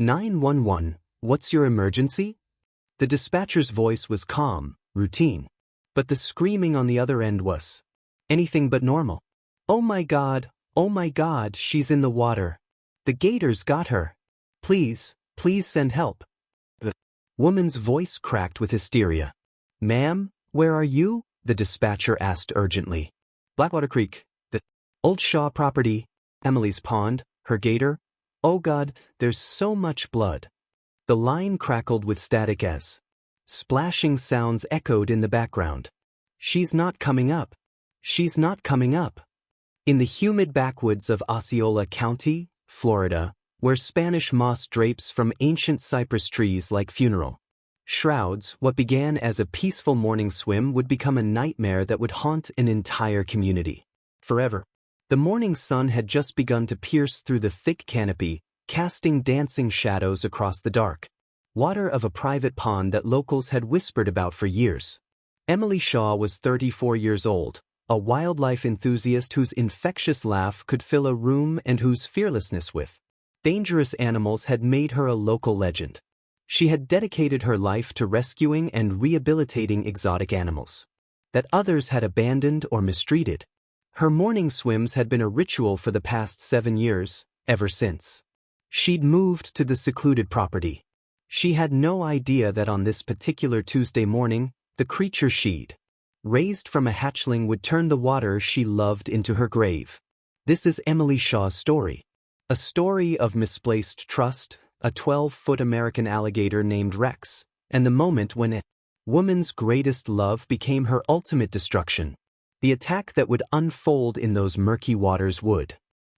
911, what's your emergency? The dispatcher's voice was calm, routine. But the screaming on the other end was anything but normal. Oh my God, she's in the water. The gators got her. Please send help. The woman's voice cracked with hysteria. Ma'am, where are you? The dispatcher asked urgently. Blackwater Creek, the Old Shaw property, Emily's pond, her gator. Oh God, there's so much blood. The line crackled with static as splashing sounds echoed in the background. She's not coming up. She's not coming up. In the humid backwoods of Osceola County, Florida, where Spanish moss drapes from ancient cypress trees like funeral shrouds, what began as a peaceful morning swim would become a nightmare that would haunt an entire community forever. The morning sun had just begun to pierce through the thick canopy, casting dancing shadows across the dark water of a private pond that locals had whispered about for years. Emily Shaw was 34 years old, a wildlife enthusiast whose infectious laugh could fill a room and whose fearlessness with dangerous animals had made her a local legend. She had dedicated her life to rescuing and rehabilitating exotic animals that others had abandoned or mistreated. Her morning swims had been a ritual for the past 7 years, ever since she'd moved to the secluded property. She had no idea that on this particular Tuesday morning, the creature she'd raised from a hatchling would turn the water she loved into her grave. This is Emily Shaw's story. A story of misplaced trust, a 12-foot American alligator named Rex, and the moment when a woman's greatest love became her ultimate destruction. The attack that would unfold in those murky waters would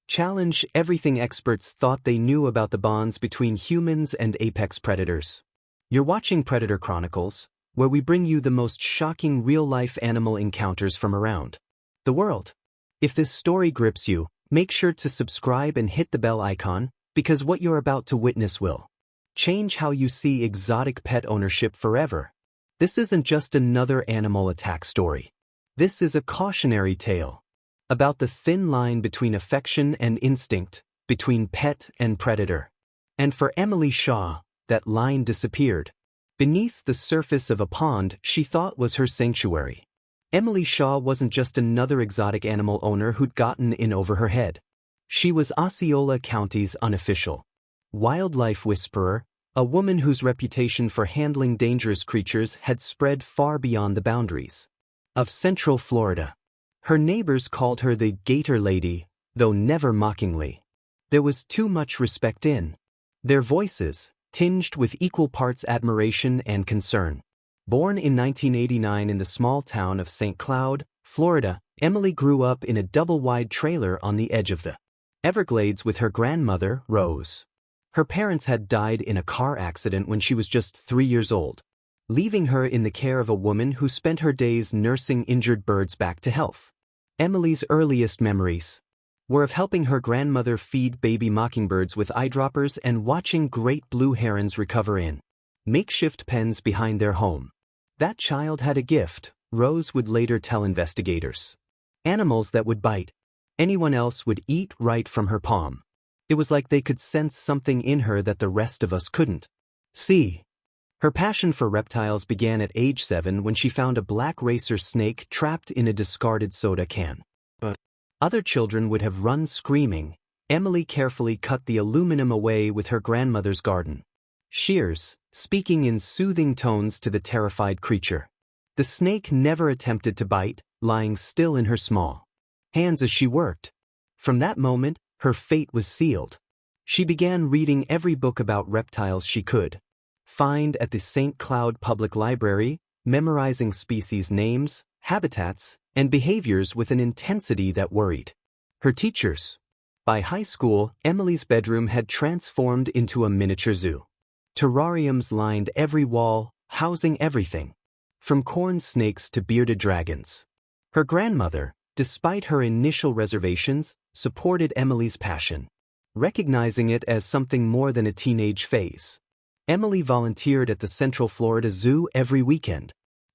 challenge everything experts thought they knew about the bonds between humans and apex predators. You're watching Predator Chronicles, where we bring you the most shocking real-life animal encounters from around the world. If this story grips you, make sure to subscribe and hit the bell icon, because what you're about to witness will change how you see exotic pet ownership forever. This isn't just another animal attack story. This is a cautionary tale about the thin line between affection and instinct, between pet and predator. And for Emily Shaw, that line disappeared beneath the surface of a pond she thought was her sanctuary. Emily Shaw wasn't just another exotic animal owner who'd gotten in over her head. She was Osceola County's unofficial wildlife whisperer, a woman whose reputation for handling dangerous creatures had spread far beyond the boundaries of Central Florida. Her neighbors called her the Gator Lady, though never mockingly. There was too much respect in their voices, tinged with equal parts admiration and concern. Born in 1989 in the small town of St. Cloud, Florida, Emily grew up in a double-wide trailer on the edge of the Everglades with her grandmother, Rose. Her parents had died in a car accident when she was just 3 years old, leaving her in the care of a woman who spent her days nursing injured birds back to health. Emily's earliest memories were of helping her grandmother feed baby mockingbirds with eyedroppers and watching great blue herons recover in makeshift pens behind their home. That child had a gift, Rose would later tell investigators. Animals that would bite anyone else would eat right from her palm. It was like they could sense something in her that the rest of us couldn't see. Her passion for reptiles began at age 7 when she found a black racer snake trapped in a discarded soda can. But other children would have run screaming. Emily carefully cut the aluminum away with her grandmother's garden shears, speaking in soothing tones to the terrified creature. The snake never attempted to bite, lying still in her small hands as she worked. From that moment, her fate was sealed. She began reading every book about reptiles she could find at the St. Cloud Public Library, memorizing species names, habitats, and behaviors with an intensity that worried her teachers. By high school, Emily's bedroom had transformed into a miniature zoo. Terrariums lined every wall, housing everything from corn snakes to bearded dragons. Her grandmother, despite her initial reservations, supported Emily's passion, recognizing it as something more than a teenage phase. Emily volunteered at the Central Florida Zoo every weekend,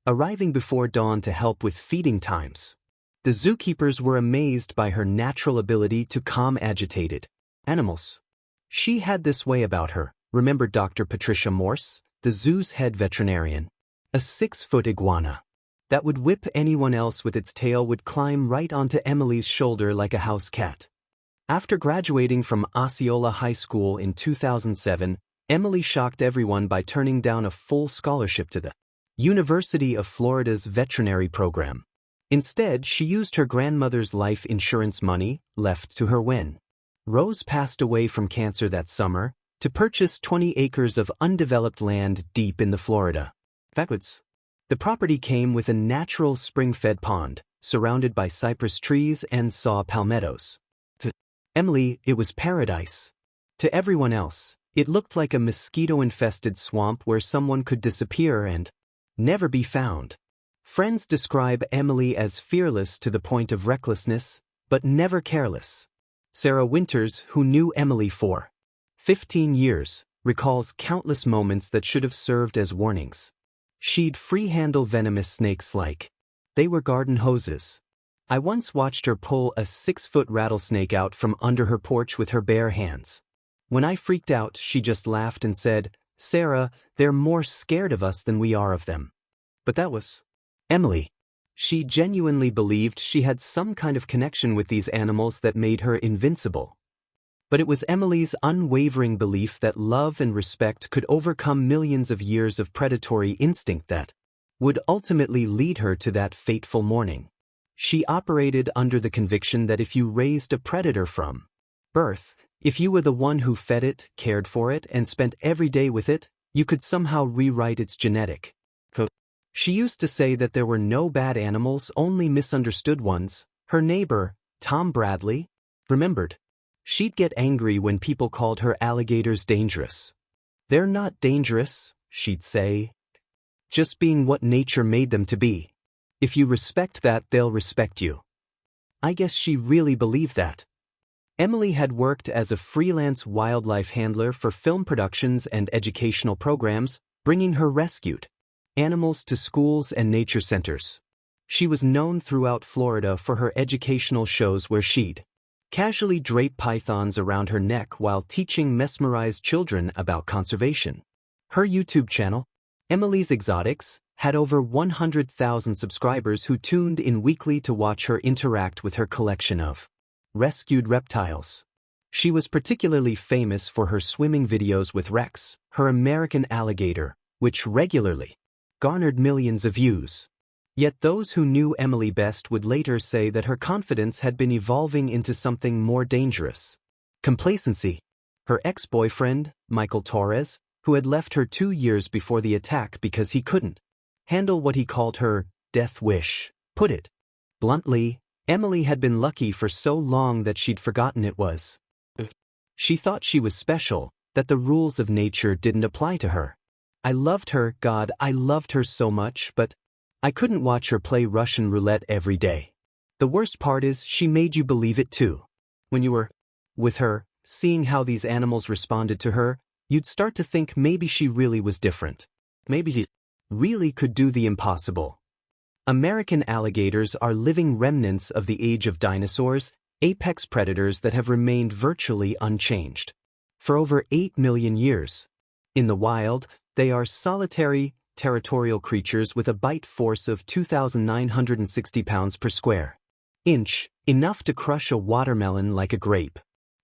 arriving before dawn to help with feeding times. The zookeepers were amazed by her natural ability to calm agitated animals. She had this way about her, Remember Dr. Patricia Morse, the zoo's head veterinarian? A 6-foot iguana that would whip anyone else with its tail would climb right onto Emily's shoulder like a house cat. After graduating from Osceola High School in 2007, Emily shocked everyone by turning down a full scholarship to the University of Florida's veterinary program. Instead, she used her grandmother's life insurance money, left to her when Rose passed away from cancer that summer, to purchase 20 acres of undeveloped land deep in the Florida backwoods. The property came with a natural spring-fed pond, surrounded by cypress trees and saw palmettos. To Emily, it was paradise. To everyone else, it looked like a mosquito-infested swamp where someone could disappear and never be found. Friends describe Emily as fearless to the point of recklessness, but never careless. Sarah Winters, who knew Emily for 15 years, recalls countless moments that should have served as warnings. She'd free-handle venomous snakes like they were garden hoses. I once watched her pull a 6-foot rattlesnake out from under her porch with her bare hands. When I freaked out, she just laughed and said, "Sarah, they're more scared of us than we are of them." But that was Emily. She genuinely believed she had some kind of connection with these animals that made her invincible. But it was Emily's unwavering belief that love and respect could overcome millions of years of predatory instinct that would ultimately lead her to that fateful morning. She operated under the conviction that if you raised a predator from birth, if you were the one who fed it, cared for it, and spent every day with it, you could somehow rewrite its genetic code. She used to say that there were no bad animals, only misunderstood ones. Her neighbor, Tom Bradley, remembered. She'd get angry when people called her alligators dangerous. "They're not dangerous," she'd say. "Just being what nature made them to be. If you respect that, they'll respect you." I guess she really believed that. Emily had worked as a freelance wildlife handler for film productions and educational programs, bringing her rescued animals to schools and nature centers. She was known throughout Florida for her educational shows where she'd casually drape pythons around her neck while teaching mesmerized children about conservation. Her YouTube channel, Emily's Exotics, had over 100,000 subscribers who tuned in weekly to watch her interact with her collection of rescued reptiles. She was particularly famous for her swimming videos with Rex, her American alligator, which regularly garnered millions of views. Yet those who knew Emily best would later say that her confidence had been evolving into something more dangerous. Complacency. Her ex-boyfriend, Michael Torres, who had left her 2 years before the attack because he couldn't handle what he called her death wish, put it bluntly, Emily had been lucky for so long that she'd forgotten it was. She thought she was special, that the rules of nature didn't apply to her. I loved her, God, I loved her so much, but I couldn't watch her play Russian roulette every day. The worst part is she made you believe it too. When you were with her, seeing how these animals responded to her, you'd start to think maybe she really was different. Maybe he really could do the impossible. American alligators are living remnants of the age of dinosaurs, apex predators that have remained virtually unchanged for over 8 million years. In the wild, they are solitary, territorial creatures with a bite force of 2,960 pounds per square inch, enough to crush a watermelon like a grape.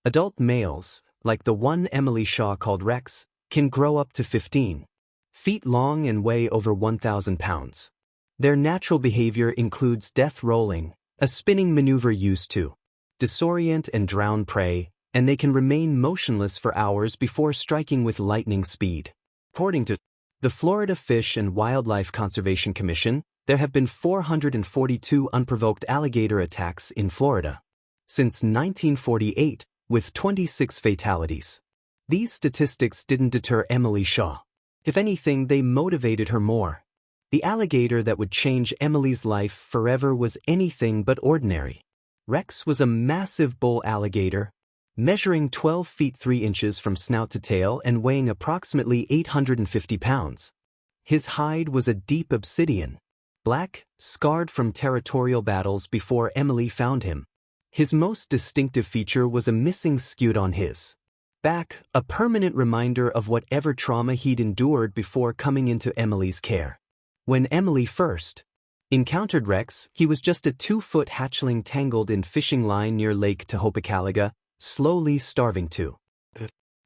Adult males, like the one Emily Shaw called Rex, can grow up to 15 feet long and weigh over 1,000 pounds. Their natural behavior includes death rolling, a spinning maneuver used to disorient and drown prey, and they can remain motionless for hours before striking with lightning speed. According to the Florida Fish and Wildlife Conservation Commission, there have been 442 unprovoked alligator attacks in Florida since 1948, with 26 fatalities. These statistics didn't deter Emily Shaw. If anything, they motivated her more. The alligator that would change Emily's life forever was anything but ordinary. Rex was a massive bull alligator, measuring 12 feet 3 inches from snout to tail and weighing approximately 850 pounds. His hide was a deep obsidian, black, scarred from territorial battles before Emily found him. His most distinctive feature was a missing scute on his back, a permanent reminder of whatever trauma he'd endured before coming into Emily's care. When Emily first encountered Rex, he was just a 2-foot hatchling tangled in fishing line near Lake Tehopekaliga, slowly starving to.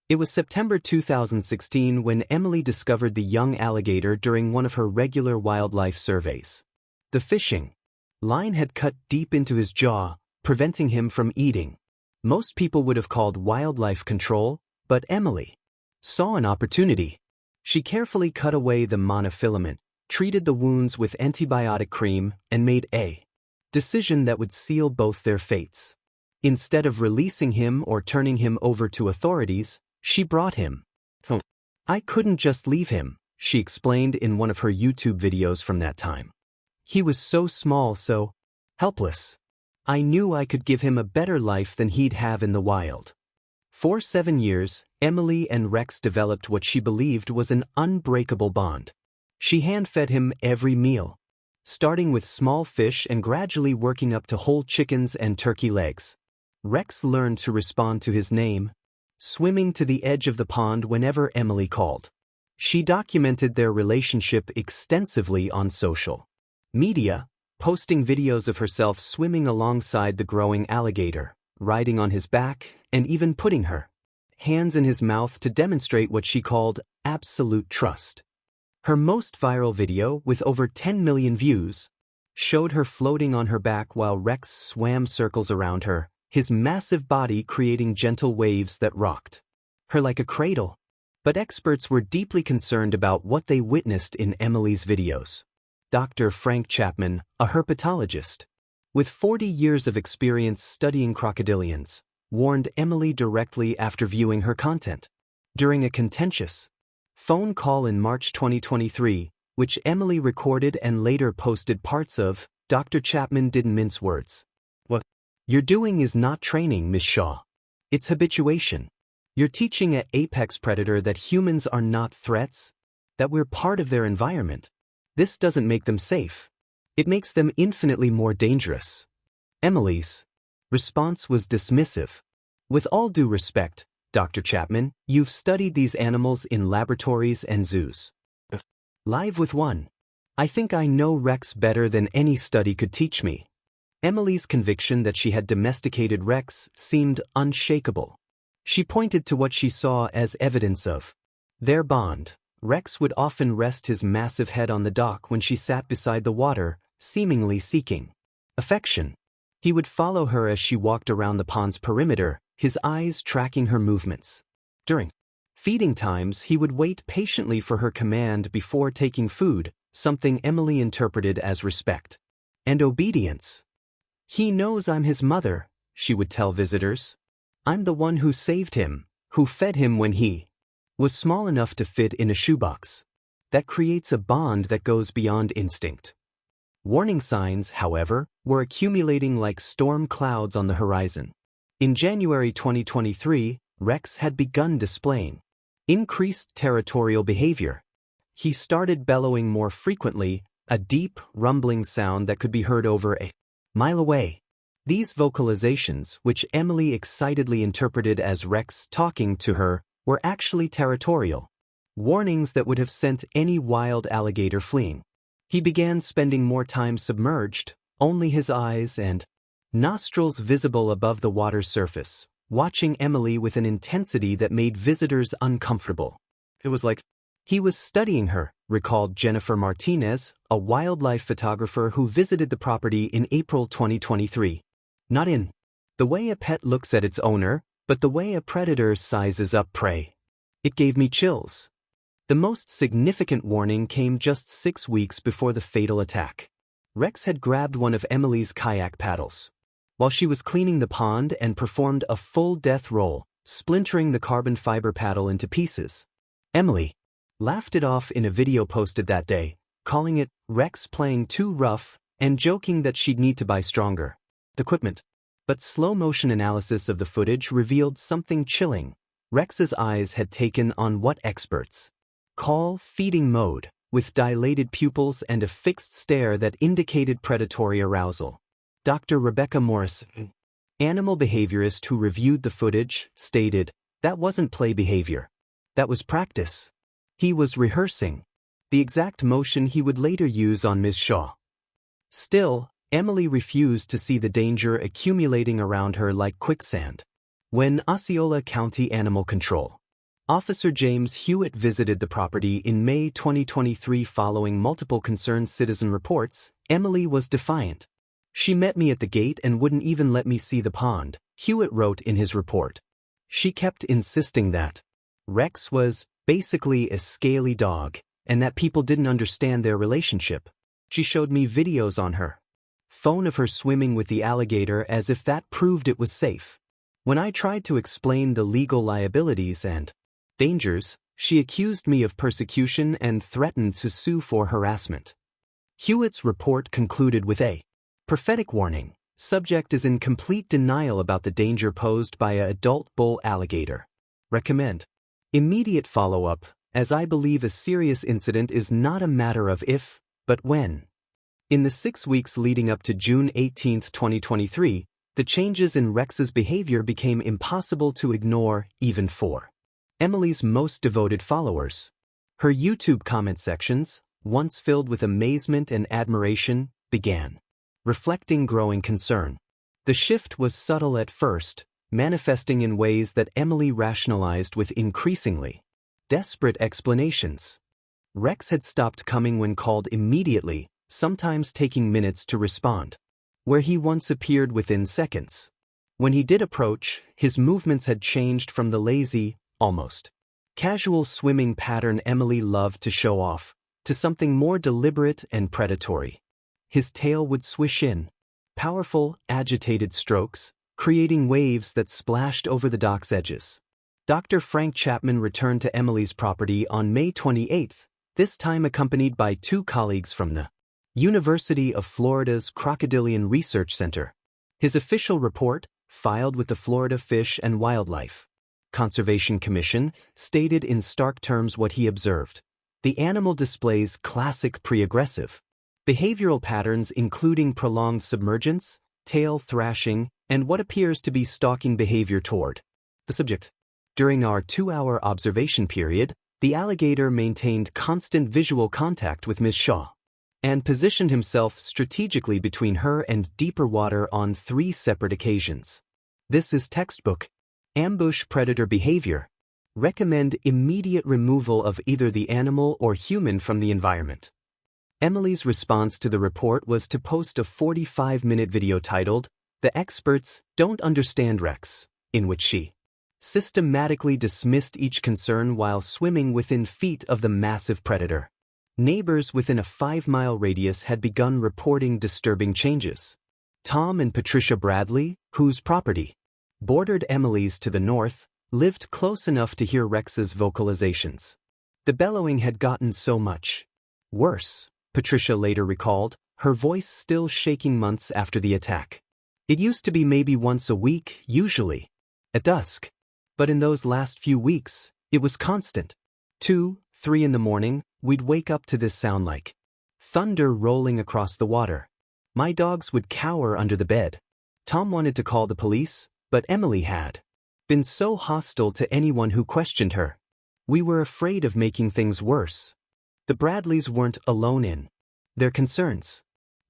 It was September 2016 when Emily discovered the young alligator during one of her regular wildlife surveys. The fishing line had cut deep into his jaw, preventing him from eating. Most people would have called wildlife control, but Emily saw an opportunity. She carefully cut away the monofilament, treated the wounds with antibiotic cream, and made a decision that would seal both their fates. Instead of releasing him or turning him over to authorities, she brought him home. I couldn't just leave him, she explained in one of her YouTube videos from that time. He was so small, so helpless. I knew I could give him a better life than he'd have in the wild. For 7 years, Emily and Rex developed what she believed was an unbreakable bond. She hand-fed him every meal, starting with small fish and gradually working up to whole chickens and turkey legs. Rex learned to respond to his name, swimming to the edge of the pond whenever Emily called. She documented their relationship extensively on social media, posting videos of herself swimming alongside the growing alligator, riding on his back, and even putting her hands in his mouth to demonstrate what she called absolute trust. Her most viral video, with over 10 million views, showed her floating on her back while Rex swam circles around her, his massive body creating gentle waves that rocked her like a cradle. But experts were deeply concerned about what they witnessed in Emily's videos. Dr. Frank Chapman, a herpetologist with 40 years of experience studying crocodilians, warned Emily directly after viewing her content. During a contentious phone call in March 2023, which Emily recorded and later posted parts of, Dr. Chapman didn't mince words. What you're doing is not training, Miss Shaw. It's habituation. You're teaching an apex predator that humans are not threats, that we're part of their environment. This doesn't make them safe. It makes them infinitely more dangerous. Emily's response was dismissive. With all due respect, Dr. Chapman, you've studied these animals in laboratories and zoos. Live with one. I think I know Rex better than any study could teach me. Emily's conviction that she had domesticated Rex seemed unshakable. She pointed to what she saw as evidence of their bond. Rex would often rest his massive head on the dock when she sat beside the water, seemingly seeking affection. He would follow her as she walked around the pond's perimeter, his eyes tracking her movements. During feeding times, he would wait patiently for her command before taking food, something Emily interpreted as respect and obedience. He knows I'm his mother, she would tell visitors. I'm the one who saved him, who fed him when he was small enough to fit in a shoebox. That creates a bond that goes beyond instinct. Warning signs, however, were accumulating like storm clouds on the horizon. In January 2023, Rex had begun displaying increased territorial behavior. He started bellowing more frequently, a deep, rumbling sound that could be heard over a mile away. These vocalizations, which Emily excitedly interpreted as Rex talking to her, were actually territorial warnings that would have sent any wild alligator fleeing. He began spending more time submerged, only his eyes and nostrils visible above the water's surface, watching Emily with an intensity that made visitors uncomfortable. It was like he was studying her, recalled Jennifer Martinez, a wildlife photographer who visited the property in April 2023. Not in the way a pet looks at its owner, but the way a predator sizes up prey. It gave me chills. The most significant warning came just 6 weeks before the fatal attack. Rex had grabbed one of Emily's kayak paddles while she was cleaning the pond and performed a full death roll, splintering the carbon fiber paddle into pieces. Emily laughed it off in a video posted that day, calling it Rex playing too rough and joking that she'd need to buy stronger equipment. But slow-motion analysis of the footage revealed something chilling. Rex's eyes had taken on what experts call feeding mode, with dilated pupils and a fixed stare that indicated predatory arousal. Dr. Rebecca Morris, animal behaviorist who reviewed the footage, stated, That wasn't play behavior. That was practice. He was rehearsing the exact motion he would later use on Ms. Shaw. Still, Emily refused to see the danger accumulating around her like quicksand. When Osceola County Animal Control Officer James Hewitt visited the property in May 2023 following multiple concerned citizen reports, Emily was defiant. She met me at the gate and wouldn't even let me see the pond, Hewitt wrote in his report. She kept insisting that Rex was basically a scaly dog, and that people didn't understand their relationship. She showed me videos on her phone of her swimming with the alligator as if that proved it was safe. When I tried to explain the legal liabilities and dangers, she accused me of persecution and threatened to sue for harassment. Hewitt's report concluded with a prophetic warning. Subject is in complete denial about the danger posed by an adult bull alligator. Recommend immediate follow-up, as I believe a serious incident is not a matter of if, but when. In the 6 weeks leading up to June 18, 2023, the changes in Rex's behavior became impossible to ignore even for Emily's most devoted followers. Her YouTube comment sections, once filled with amazement and admiration, began reflecting growing concern. The shift was subtle at first, manifesting in ways that Emily rationalized with increasingly desperate explanations. Rex had stopped coming when called immediately, sometimes taking minutes to respond, where he once appeared within seconds. When he did approach, his movements had changed from the lazy, almost casual swimming pattern Emily loved to show off, to something more deliberate and predatory. His tail would swish in powerful, agitated strokes, creating waves that splashed over the dock's edges. Dr. Frank Chapman returned to Emily's property on May 28, this time accompanied by 2 colleagues from the University of Florida's Crocodilian Research Center. His official report, filed with the Florida Fish and Wildlife Conservation Commission, stated in stark terms what he observed. The animal displays classic pre-aggressive behavioral patterns including prolonged submergence, tail thrashing, and what appears to be stalking behavior toward the subject. During our 2-hour observation period, the alligator maintained constant visual contact with Ms. Shaw and positioned himself strategically between her and deeper water on 3 separate occasions. This is textbook ambush predator behavior. Recommend immediate removal of either the animal or human from the environment. Emily's response to the report was to post a 45-minute video titled, "The Experts Don't Understand Rex," in which she systematically dismissed each concern while swimming within feet of the massive predator. Neighbors within a 5-mile radius had begun reporting disturbing changes. Tom and Patricia Bradley, whose property bordered Emily's to the north, lived close enough to hear Rex's vocalizations. The bellowing had gotten so much worse, Patricia later recalled, her voice still shaking months after the attack. It used to be maybe once a week, usually at dusk. But in those last few weeks, it was constant. 2, 3 in the morning, we'd wake up to this sound like thunder rolling across the water. My dogs would cower under the bed. Tom wanted to call the police, but Emily had been so hostile to anyone who questioned her. We were afraid of making things worse. The Bradleys weren't alone in their concerns.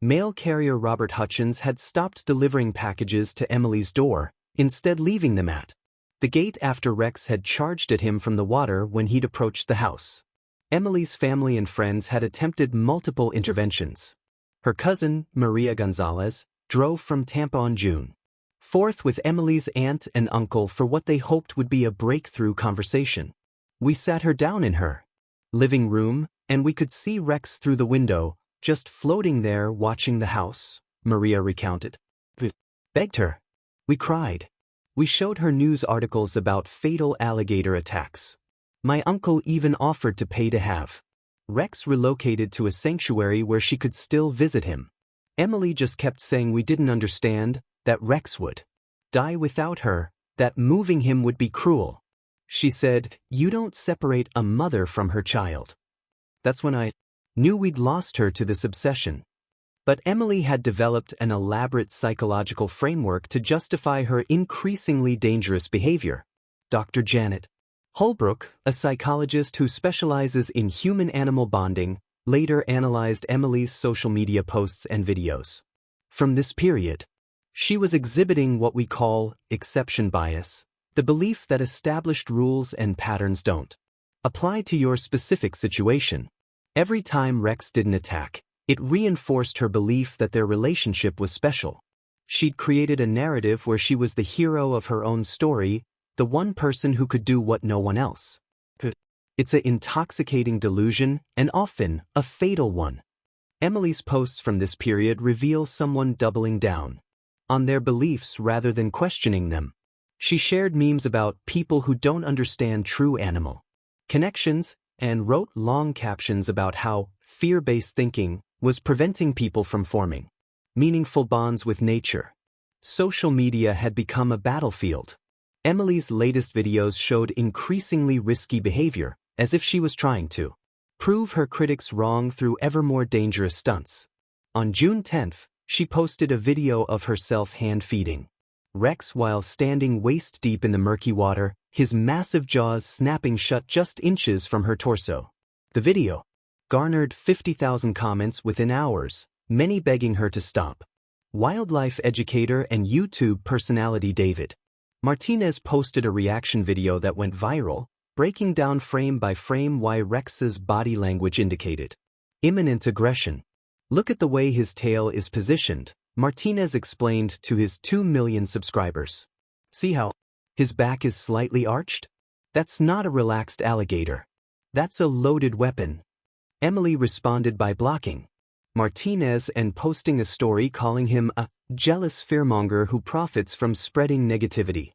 Mail carrier Robert Hutchins had stopped delivering packages to Emily's door, instead leaving them at the gate after Rex had charged at him from the water when he'd approached the house. Emily's family and friends had attempted multiple interventions. Her cousin, Maria Gonzalez, drove from Tampa on June 4th with Emily's aunt and uncle for what they hoped would be a breakthrough conversation. We sat her down in her living room, and we could see Rex through the window, just floating there watching the house, Maria recounted. We begged her. We cried. We showed her news articles about fatal alligator attacks. My uncle even offered to pay to have Rex relocated to a sanctuary where she could still visit him. Emily just kept saying we didn't understand, that Rex would die without her, that moving him would be cruel. She said, "You don't separate a mother from her child." That's when I knew we'd lost her to this obsession. But Emily had developed an elaborate psychological framework to justify her increasingly dangerous behavior. Dr. Janet Holbrook, a psychologist who specializes in human-animal bonding, later analyzed Emily's social media posts and videos. From this period, she was exhibiting what we call exception bias, the belief that established rules and patterns don't apply to your specific situation. Every time Rex did an attack, it reinforced her belief that their relationship was special. She'd created a narrative where she was the hero of her own story, the one person who could do what no one else could. It's an intoxicating delusion, and often a fatal one. Emily's posts from this period reveal someone doubling down on their beliefs rather than questioning them. She shared memes about people who don't understand true animal connections and wrote long captions about how fear-based thinking was preventing people from forming meaningful bonds with nature. Social media had become a battlefield. Emily's latest videos showed increasingly risky behavior, as if she was trying to prove her critics wrong through ever more dangerous stunts. On June 10th, she posted a video of herself hand-feeding Rex while standing waist-deep in the murky water, his massive jaws snapping shut just inches from her torso. The video garnered 50,000 comments within hours, many begging her to stop. Wildlife educator and YouTube personality David Martinez posted a reaction video that went viral, breaking down frame by frame why Rex's body language indicated imminent aggression. "Look at the way his tail is positioned," Martinez explained to his 2 million subscribers. "See how his back is slightly arched? That's not a relaxed alligator. That's a loaded weapon." Emily responded by blocking Martinez and posting a story calling him a jealous fearmonger who profits from spreading negativity.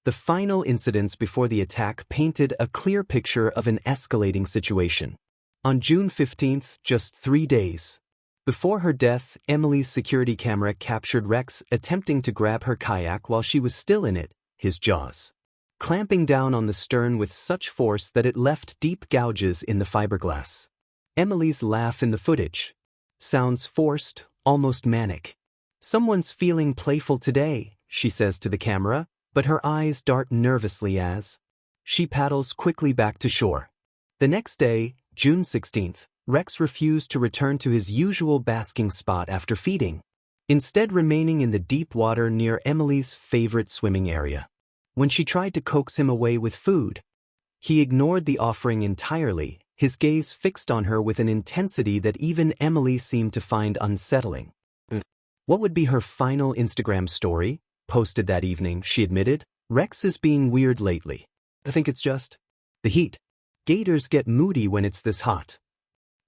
The final incidents before the attack painted a clear picture of an escalating situation. On June 15th, just 3 days before her death, Emily's security camera captured Rex attempting to grab her kayak while she was still in it, his jaws clamping down on the stern with such force that it left deep gouges in the fiberglass. Emily's laugh in the footage sounds forced, almost manic. "Someone's feeling playful today," she says to the camera, but her eyes dart nervously as she paddles quickly back to shore. The next day, June 16th, Rex refused to return to his usual basking spot after feeding, instead remaining in the deep water near Emily's favorite swimming area. When she tried to coax him away with food, he ignored the offering entirely, his gaze fixed on her with an intensity that even Emily seemed to find unsettling. What would be her final Instagram story? Posted that evening, she admitted, "Rex is being weird lately. I think it's just the heat. Gators get moody when it's this hot."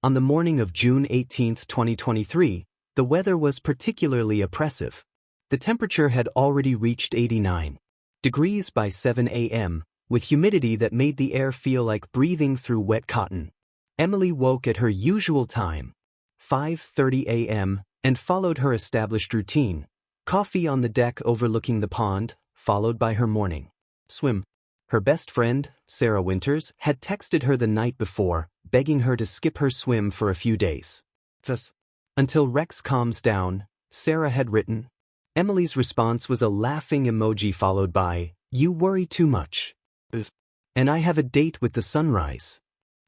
On the morning of June 18, 2023, the weather was particularly oppressive. The temperature had already reached 89 degrees by 7 a.m., with humidity that made the air feel like breathing through wet cotton. Emily woke at her usual time, 5:30 a.m., and followed her established routine: coffee on the deck overlooking the pond, followed by her morning swim. Her best friend, Sarah Winters, had texted her the night before, begging her to skip her swim for a few days. Thus, until Rex calms down, Sarah had written. Emily's response was a laughing emoji followed by, "You worry too much. And I have a date with the sunrise."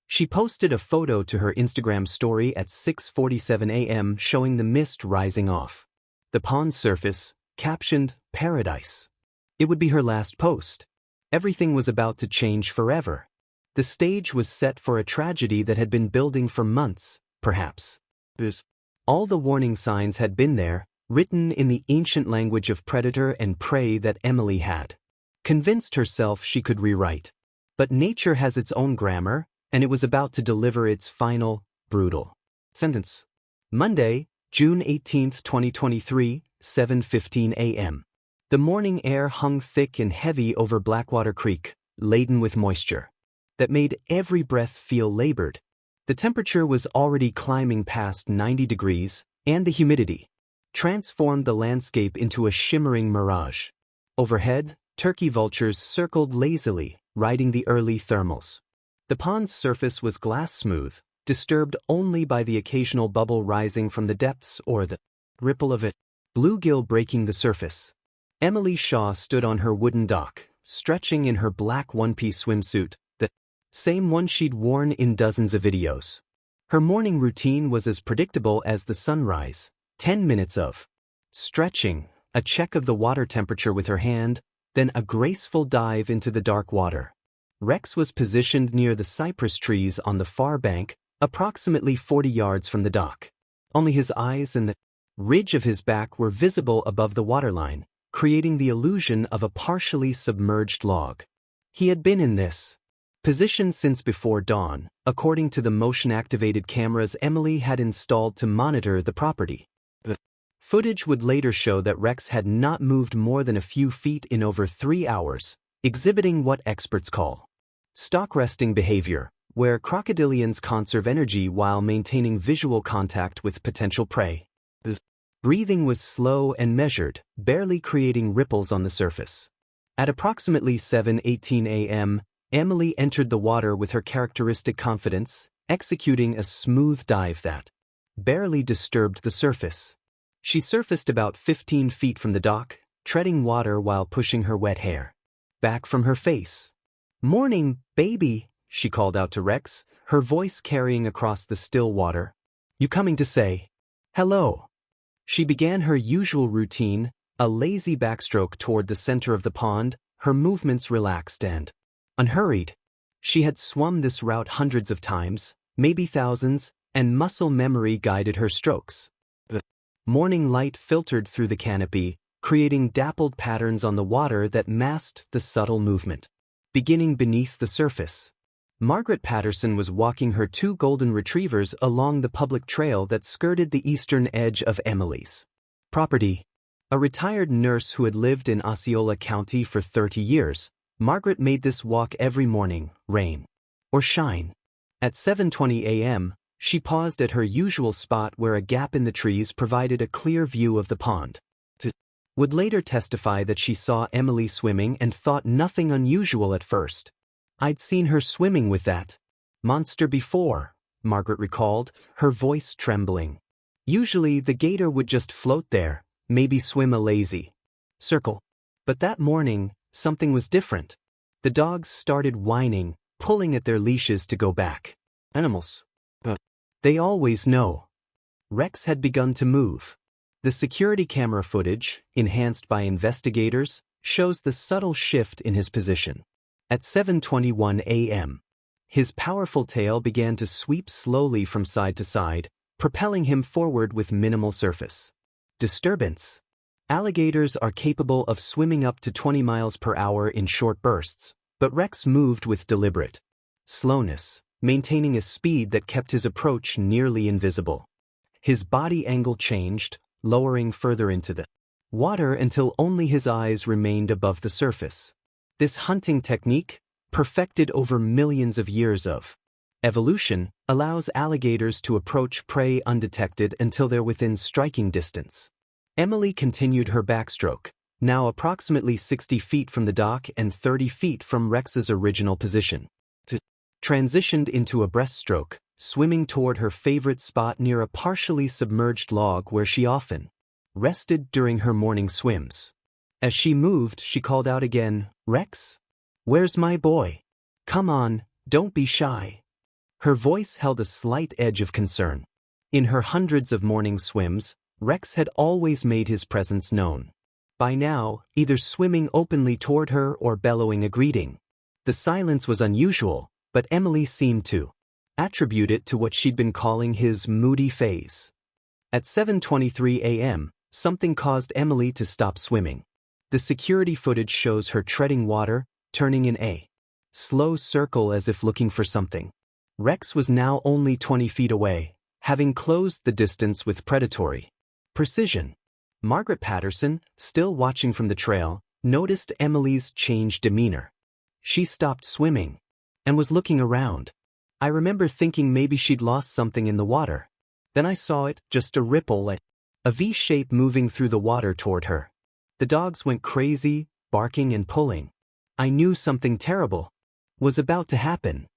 She posted a photo to her Instagram story at 6:47 a.m. showing the mist rising off the pond surface, captioned, "Paradise." It would be her last post. Everything was about to change forever. The stage was set for a tragedy that had been building for months, perhaps. All the warning signs had been there, written in the ancient language of predator and prey that Emily had convinced herself she could rewrite. But nature has its own grammar, and it was about to deliver its final, brutal sentence. Monday, June 18, 2023, 7:15 a.m. The morning air hung thick and heavy over Blackwater Creek, laden with moisture that made every breath feel labored. The temperature was already climbing past 90 degrees, and the humidity transformed the landscape into a shimmering mirage. Overhead, turkey vultures circled lazily, riding the early thermals. The pond's surface was glass smooth, disturbed only by the occasional bubble rising from the depths or the ripple of a bluegill breaking the surface. Emily Shaw stood on her wooden dock, stretching in her black one-piece swimsuit, the same one she'd worn in dozens of videos. Her morning routine was as predictable as the sunrise. 10 minutes of stretching, a check of the water temperature with her hand, then a graceful dive into the dark water. Rex was positioned near the cypress trees on the far bank, approximately 40 yards from the dock. Only his eyes and the ridge of his back were visible above the waterline, creating the illusion of a partially submerged log. He had been in this position since before dawn, according to the motion-activated cameras Emily had installed to monitor the property. The footage would later show that Rex had not moved more than a few feet in over 3 hours, exhibiting what experts call stock resting behavior, where crocodilians conserve energy while maintaining visual contact with potential prey. The breathing was slow and measured, barely creating ripples on the surface. At approximately 7:18 a.m., Emily entered the water with her characteristic confidence, executing a smooth dive that barely disturbed the surface. She surfaced about 15 feet from the dock, treading water while pushing her wet hair back from her face. "Morning, baby," she called out to Rex, her voice carrying across the still water. "You coming to say hello?" She began her usual routine, a lazy backstroke toward the center of the pond, her movements relaxed and unhurried. She had swum this route hundreds of times, maybe thousands, and muscle memory guided her strokes. The morning light filtered through the canopy, creating dappled patterns on the water that masked the subtle movement. Beginning beneath the surface, Margaret Patterson was walking her 2 golden retrievers along the public trail that skirted the eastern edge of Emily's property. A retired nurse who had lived in Osceola County for 30 years, Margaret made this walk every morning, rain or shine. At 7:20 a.m., she paused at her usual spot where a gap in the trees provided a clear view of the pond. Would later testify that she saw Emily swimming and thought nothing unusual at first. "I'd seen her swimming with that monster before," Margaret recalled, her voice trembling. "Usually the gator would just float there, maybe swim a lazy circle. But that morning, something was different. The dogs started whining, pulling at their leashes to go back. Animals. They always know." Rex had begun to move. The security camera footage, enhanced by investigators, shows the subtle shift in his position. At 7:21 a.m., his powerful tail began to sweep slowly from side to side, propelling him forward with minimal surface disturbance. Alligators are capable of swimming up to 20 miles per hour in short bursts, but Rex moved with deliberate slowness, maintaining a speed that kept his approach nearly invisible. His body angle changed, lowering further into the water until only his eyes remained above the surface. This hunting technique, perfected over millions of years of evolution, allows alligators to approach prey undetected until they're within striking distance. Emily continued her backstroke, now approximately 60 feet from the dock and 30 feet from Rex's original position. Transitioned into a breaststroke, swimming toward her favorite spot near a partially submerged log where she often rested during her morning swims. As she moved, she called out again, "Rex? Where's my boy? Come on, don't be shy." Her voice held a slight edge of concern. In her hundreds of morning swims, Rex had always made his presence known. By now, either swimming openly toward her or bellowing a greeting. The silence was unusual, but Emily seemed to attribute it to what she'd been calling his moody phase. At 7:23 a.m., something caused Emily to stop swimming. The security footage shows her treading water, turning in a slow circle as if looking for something. Rex was now only 20 feet away, having closed the distance with predatory precision. Margaret Patterson, still watching from the trail, noticed Emily's changed demeanor. She stopped swimming and was looking around. "I remember thinking maybe she'd lost something in the water. Then I saw it, just a ripple, a V-shape moving through the water toward her. The dogs went crazy, barking and pulling. I knew something terrible was about to happen."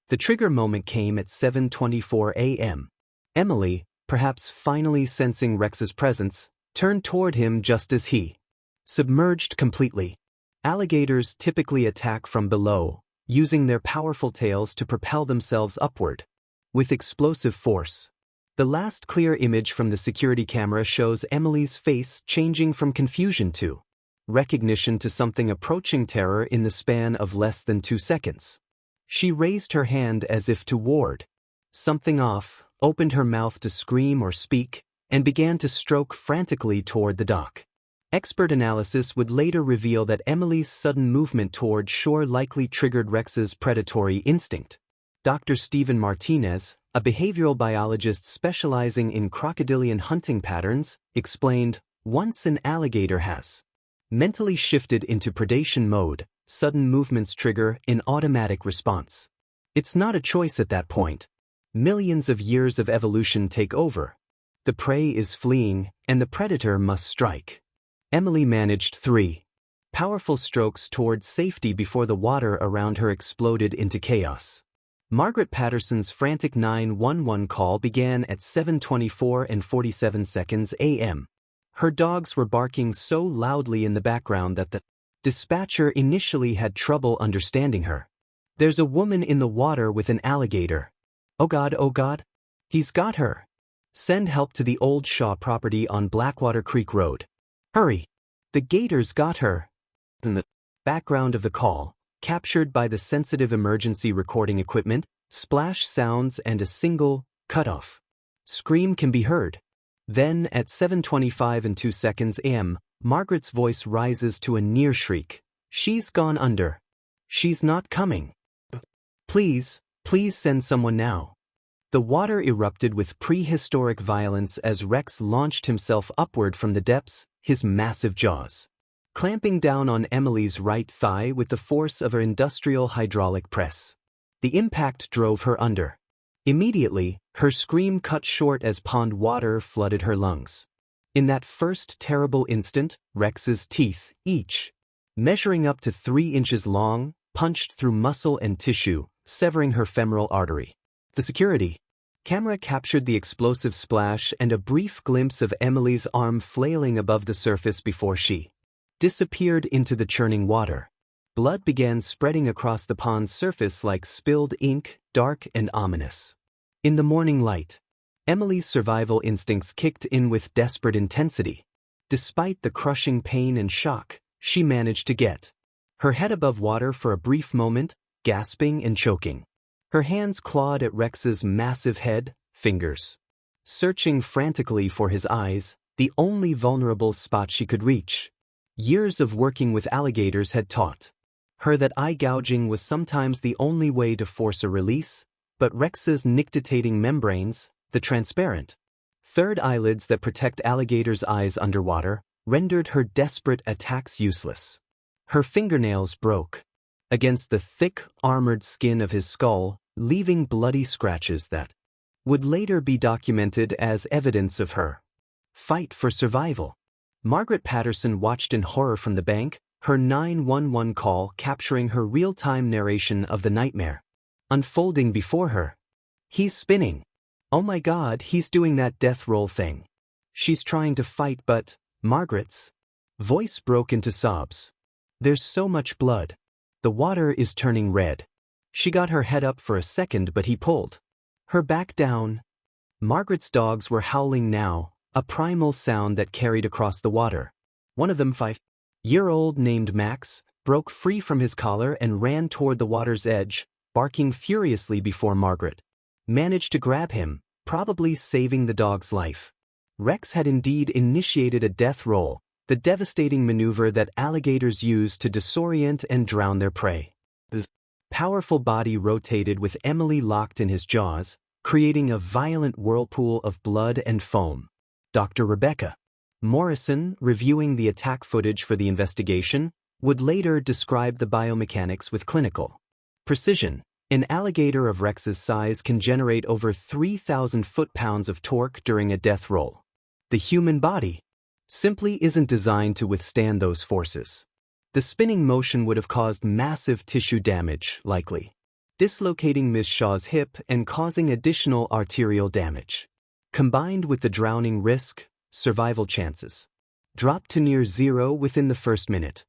The trigger moment came at 7:24 a.m. Emily, perhaps finally sensing Rex's presence, turned toward him just as he submerged completely. Alligators typically attack from below, using their powerful tails to propel themselves upward with explosive force. The last clear image from the security camera shows Emily's face changing from confusion to recognition to something approaching terror in the span of less than 2 seconds. She raised her hand as if to ward something off, opened her mouth to scream or speak, and began to stroke frantically toward the dock. Expert analysis would later reveal that Emily's sudden movement toward shore likely triggered Rex's predatory instinct. Dr. Stephen Martinez, a behavioral biologist specializing in crocodilian hunting patterns, explained, "Once an alligator has mentally shifted into predation mode, sudden movements trigger an automatic response. It's not a choice at that point. Millions of years of evolution take over. The prey is fleeing, and the predator must strike." Emily managed 3 powerful strokes toward safety before the water around her exploded into chaos. Margaret Patterson's frantic 911 call began at 7:24 and 47 seconds a.m. Her dogs were barking so loudly in the background that the dispatcher initially had trouble understanding her. "There's a woman in the water with an alligator. Oh God, he's got her. Send help to the Old Shaw property on Blackwater Creek Road. Hurry. The gator's got her." In the background of the call, captured by the sensitive emergency recording equipment, splash sounds and a single, cut-off scream can be heard. Then, at 7:25 and 2 seconds a.m., Margaret's voice rises to a near shriek. "She's gone under. She's not coming. Please send someone now." The water erupted with prehistoric violence as Rex launched himself upward from the depths, his massive jaws clamping down on Emily's right thigh with the force of an industrial hydraulic press. The impact drove her under. Immediately, her scream cut short as pond water flooded her lungs. In that first terrible instant, Rex's teeth, each measuring up to 3 inches long, punched through muscle and tissue, severing her femoral artery. The security camera captured the explosive splash and a brief glimpse of Emily's arm flailing above the surface before she disappeared into the churning water. Blood began spreading across the pond's surface like spilled ink, dark and ominous. In the morning light, Emily's survival instincts kicked in with desperate intensity. Despite the crushing pain and shock, she managed to get her head above water for a brief moment, gasping and choking. Her hands clawed at Rex's massive head, fingers searching frantically for his eyes, the only vulnerable spot she could reach. Years of working with alligators had taught her that eye gouging was sometimes the only way to force a release, but Rex's nictitating membranes, the transparent third eyelids that protect alligators' eyes underwater, rendered her desperate attacks useless. Her fingernails broke against the thick, armored skin of his skull, leaving bloody scratches that would later be documented as evidence of her fight for survival. Margaret Patterson watched in horror from the bank, her 911 call capturing her real-time narration of the nightmare unfolding before her. "He's spinning. Oh my God, he's doing that death roll thing. She's trying to fight but..." Margaret's voice broke into sobs. "There's so much blood. The water is turning red." She got her head up for a second but he pulled her back down. Margaret's dogs were howling now, a primal sound that carried across the water. One of them, 5-year-old named Max, broke free from his collar and ran toward the water's edge, barking furiously before Margaret managed to grab him, probably saving the dog's life. Rex had indeed initiated a death roll, the devastating maneuver that alligators use to disorient and drown their prey. The powerful body rotated with Emily locked in his jaws, creating a violent whirlpool of blood and foam. Dr. Rebecca Morrison, reviewing the attack footage for the investigation, would later describe the biomechanics with clinical precision. An alligator of Rex's size can generate over 3,000 foot-pounds of torque during a death roll. The human body simply isn't designed to withstand those forces. The spinning motion would have caused massive tissue damage, likely dislocating Ms. Shaw's hip and causing additional arterial damage. Combined with the drowning risk, survival chances dropped to near zero within the first minute.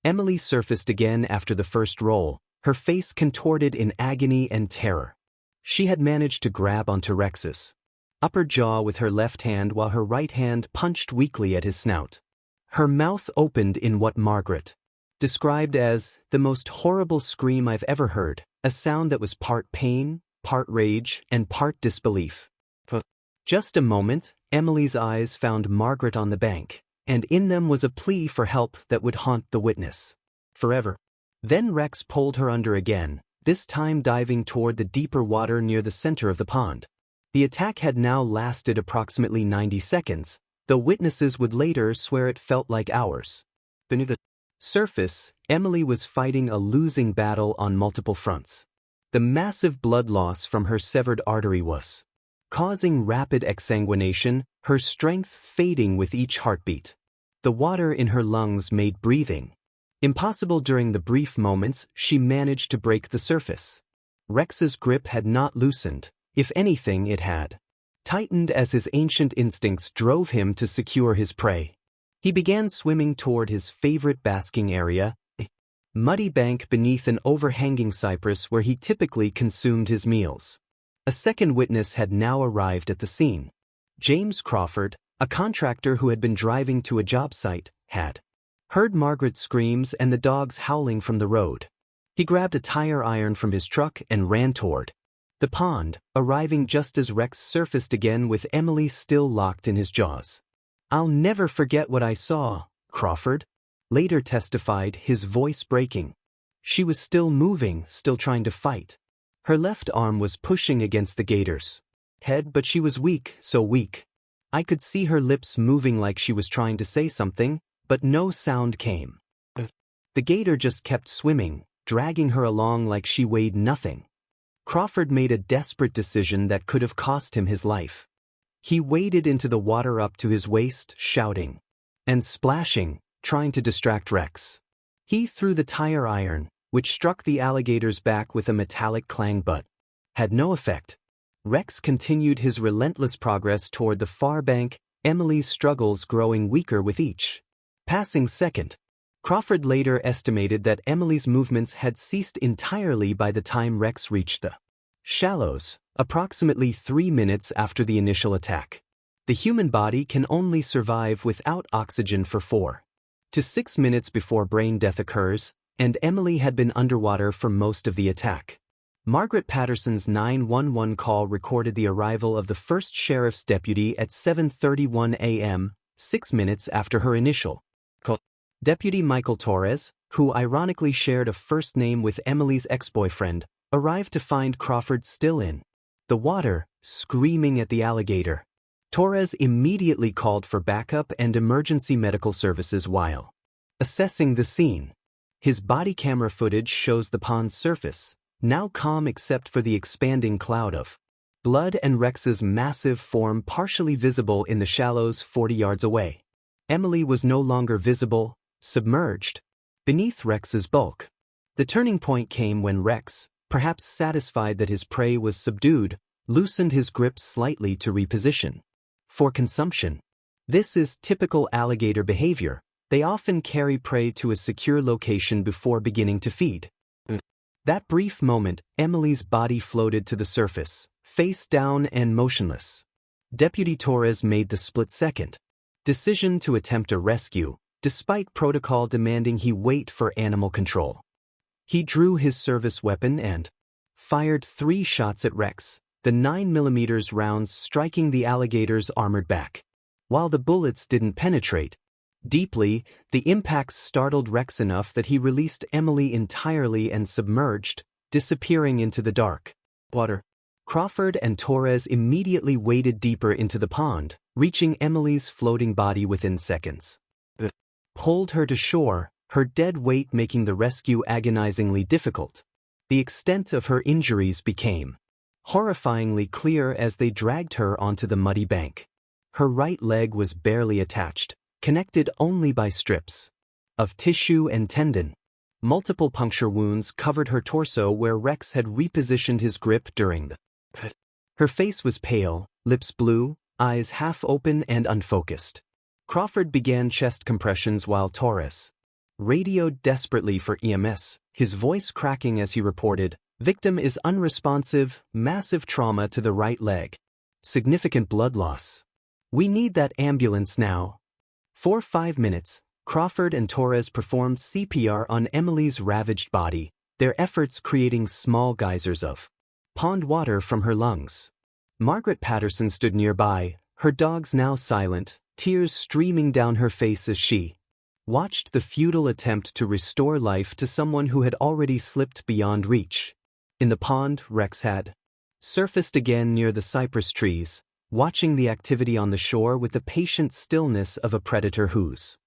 Emily surfaced again after the first roll, her face contorted in agony and terror. She had managed to grab onto Rex's upper jaw with her left hand while her right hand punched weakly at his snout. Her mouth opened in what Margaret described as the most horrible scream I've ever heard, a sound that was part pain, part rage, and part disbelief. For just a moment, Emily's eyes found Margaret on the bank, and in them was a plea for help that would haunt the witness forever. Then Rex pulled her under again, this time diving toward the deeper water near the center of the pond. The attack had now lasted approximately 90 seconds, though witnesses would later swear it felt like hours. Beneath the surface, Emily was fighting a losing battle on multiple fronts. The massive blood loss from her severed artery was causing rapid exsanguination, her strength fading with each heartbeat. The water in her lungs made breathing impossible during the brief moments she managed to break the surface. Rex's grip had not loosened, if anything it had tightened as his ancient instincts drove him to secure his prey. He began swimming toward his favorite basking area, a muddy bank beneath an overhanging cypress where he typically consumed his meals. A second witness had now arrived at the scene. James Crawford, a contractor who had been driving to a job site, had heard Margaret's screams and the dogs howling from the road. He grabbed a tire iron from his truck and ran toward the pond, arriving just as Rex surfaced again with Emily still locked in his jaws. "I'll never forget what I saw," Crawford later testified, his voice breaking. She was still moving, still trying to fight. Her left arm was pushing against the gator's head, but she was weak, so weak. I could see her lips moving like she was trying to say something, but no sound came. The gator just kept swimming, dragging her along like she weighed nothing. Crawford made a desperate decision that could have cost him his life. He waded into the water up to his waist, shouting and splashing, trying to distract Rex. He threw the tire iron, which struck the alligator's back with a metallic clang but had no effect. Rex continued his relentless progress toward the far bank, Emily's struggles growing weaker with each passing second. Crawford later estimated that Emily's movements had ceased entirely by the time Rex reached the shallows, approximately 3 minutes after the initial attack. The human body can only survive without oxygen for 4 to 6 minutes before brain death occurs, and Emily had been underwater for most of the attack. Margaret Patterson's 911 call recorded the arrival of the first sheriff's deputy at 7:31 a.m., 6 minutes after her initial call. Deputy Michael Torres, who ironically shared a first name with Emily's ex-boyfriend, arrived to find Crawford still in the water, screaming at the alligator. Torres immediately called for backup and emergency medical services while assessing the scene. His body camera footage shows the pond's surface, now calm except for the expanding cloud of blood and Rex's massive form partially visible in the shallows 40 yards away. Emily was no longer visible, submerged beneath Rex's bulk. The turning point came when Rex, perhaps satisfied that his prey was subdued, loosened his grip slightly to reposition for consumption. This is typical alligator behavior. They often carry prey to a secure location before beginning to feed. That brief moment, Emily's body floated to the surface, face down and motionless. Deputy Torres made the split-second decision to attempt a rescue, despite protocol demanding he wait for animal control. He drew his service weapon and fired 3 shots at Rex, the 9mm rounds striking the alligator's armored back. While the bullets didn't penetrate deeply, the impacts startled Rex enough that he released Emily entirely and submerged, disappearing into the dark water. Crawford and Torres immediately waded deeper into the pond, reaching Emily's floating body within seconds. They pulled her to shore, her dead weight making the rescue agonizingly difficult. The extent of her injuries became horrifyingly clear as they dragged her onto the muddy bank. Her right leg was barely attached, connected only by strips of tissue and tendon. Multiple puncture wounds covered her torso where Rex had repositioned his grip during the Her face was pale, lips blue, eyes half open and unfocused. Crawford began chest compressions while Torres radioed desperately for EMS, his voice cracking as he reported, "Victim is unresponsive, massive trauma to the right leg. Significant blood loss. We need that ambulance now." For 5 minutes, Crawford and Torres performed CPR on Emily's ravaged body, their efforts creating small geysers of pond water from her lungs. Margaret Patterson stood nearby, her dogs now silent, tears streaming down her face as she watched the futile attempt to restore life to someone who had already slipped beyond reach. In the pond, Rex had surfaced again near the cypress trees, watching the activity on the shore with the patient stillness of a predator whose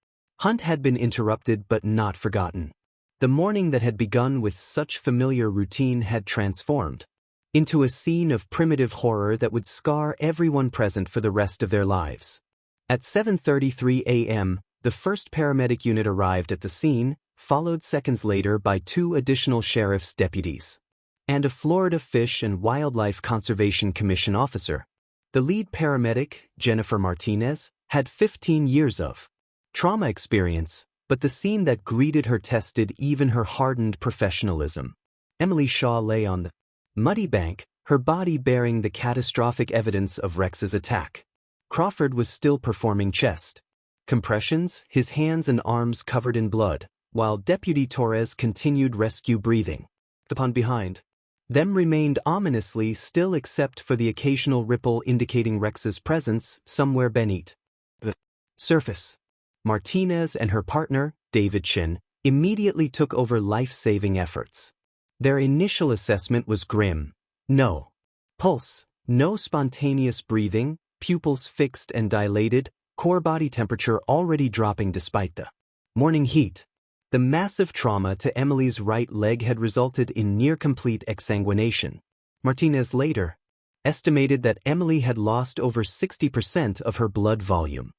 hunt had been interrupted but not forgotten. The morning that had begun with such familiar routine had transformed into a scene of primitive horror that would scar everyone present for the rest of their lives. At 7:33 a.m., the first paramedic unit arrived at the scene, followed seconds later by 2 additional sheriff's deputies and a Florida Fish and Wildlife Conservation Commission officer. The lead paramedic, Jennifer Martinez, had 15 years of trauma experience, but the scene that greeted her tested even her hardened professionalism. Emily Shaw lay on the muddy bank, her body bearing the catastrophic evidence of Rex's attack. Crawford was still performing chest compressions, his hands and arms covered in blood, while Deputy Torres continued rescue breathing. The pond behind them remained ominously still except for the occasional ripple indicating Rex's presence somewhere beneath the surface. Martinez and her partner, David Chin, immediately took over life-saving efforts. Their initial assessment was grim. No pulse, no spontaneous breathing, pupils fixed and dilated, core body temperature already dropping despite the morning heat. The massive trauma to Emily's right leg had resulted in near-complete exsanguination. Martinez later estimated that Emily had lost over 60% of her blood volume.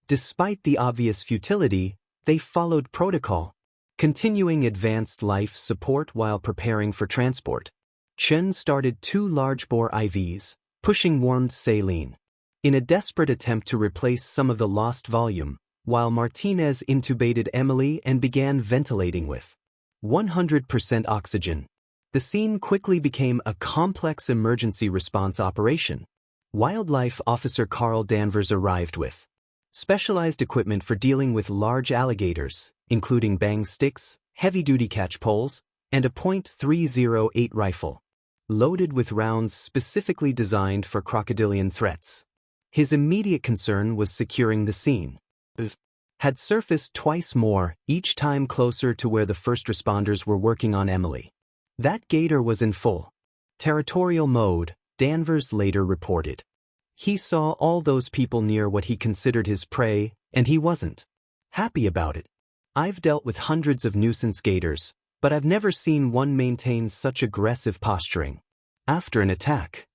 Despite the obvious futility, they followed protocol, continuing advanced life support while preparing for transport. Chen started 2 large-bore IVs, pushing warmed saline, in a desperate attempt to replace some of the lost volume, while Martinez intubated Emily and began ventilating with 100% oxygen. The scene quickly became a complex emergency response operation. Wildlife Officer Carl Danvers arrived with specialized equipment for dealing with large alligators, including bang sticks, heavy-duty catch poles, and a .308 rifle, loaded with rounds specifically designed for crocodilian threats. His immediate concern was securing the scene. Had surfaced twice more, each time closer to where the first responders were working on Emily. That Gator was in full territorial mode, Danvers later reported. He saw all those people near what he considered his prey, and he wasn't happy about it. "I've dealt with hundreds of nuisance gators, but I've never seen one maintain such aggressive posturing after an attack."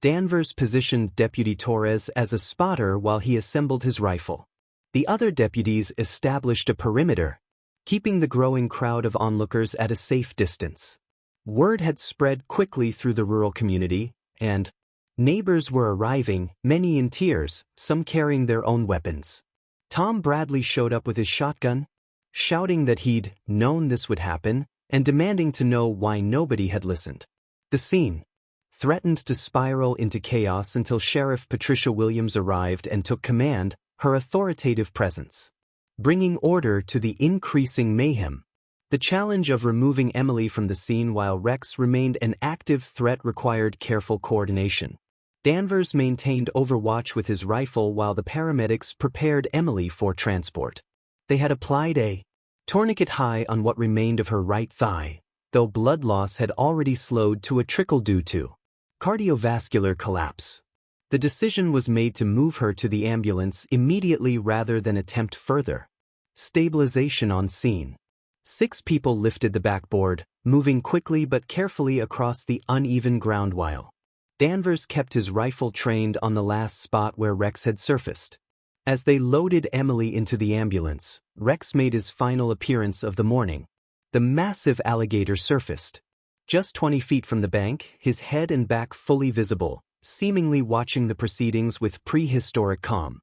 Danvers positioned Deputy Torres as a spotter while he assembled his rifle. The other deputies established a perimeter, keeping the growing crowd of onlookers at a safe distance. Word had spread quickly through the rural community, and neighbors were arriving, many in tears, some carrying their own weapons. Tom Bradley showed up with his shotgun, shouting that he'd known this would happen, and demanding to know why nobody had listened. The scene threatened to spiral into chaos until Sheriff Patricia Williams arrived and took command, her authoritative presence bringing order to the increasing mayhem. The challenge of removing Emily from the scene while Rex remained an active threat required careful coordination. Danvers maintained overwatch with his rifle while the paramedics prepared Emily for transport. They had applied a tourniquet high on what remained of her right thigh, though blood loss had already slowed to a trickle due to cardiovascular collapse. The decision was made to move her to the ambulance immediately rather than attempt further stabilization on scene. 6 people lifted the backboard, moving quickly but carefully across the uneven ground while Danvers kept his rifle trained on the last spot where Rex had surfaced. As they loaded Emily into the ambulance, Rex made his final appearance of the morning. The massive alligator surfaced just 20 feet from the bank, his head and back fully visible, seemingly watching the proceedings with prehistoric calm.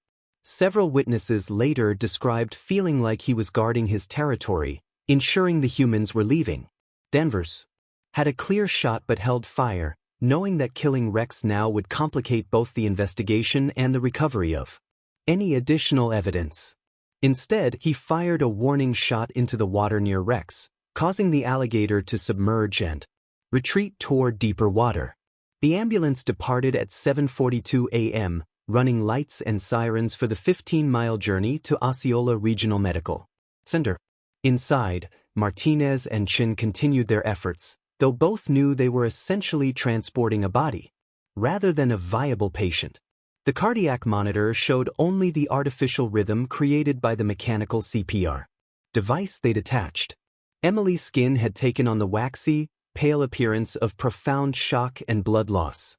Several witnesses later described feeling like he was guarding his territory, ensuring the humans were leaving. Danvers had a clear shot but held fire, knowing that killing Rex now would complicate both the investigation and the recovery of any additional evidence. Instead, he fired a warning shot into the water near Rex, causing the alligator to submerge and retreat toward deeper water. The ambulance departed at 7:42 a.m., running lights and sirens for the 15-mile journey to Osceola Regional Medical Center. Inside, Martinez and Chin continued their efforts, though both knew they were essentially transporting a body, rather than a viable patient. The cardiac monitor showed only the artificial rhythm created by the mechanical CPR device they'd attached. Emily's skin had taken on the waxy, pale appearance of profound shock and blood loss.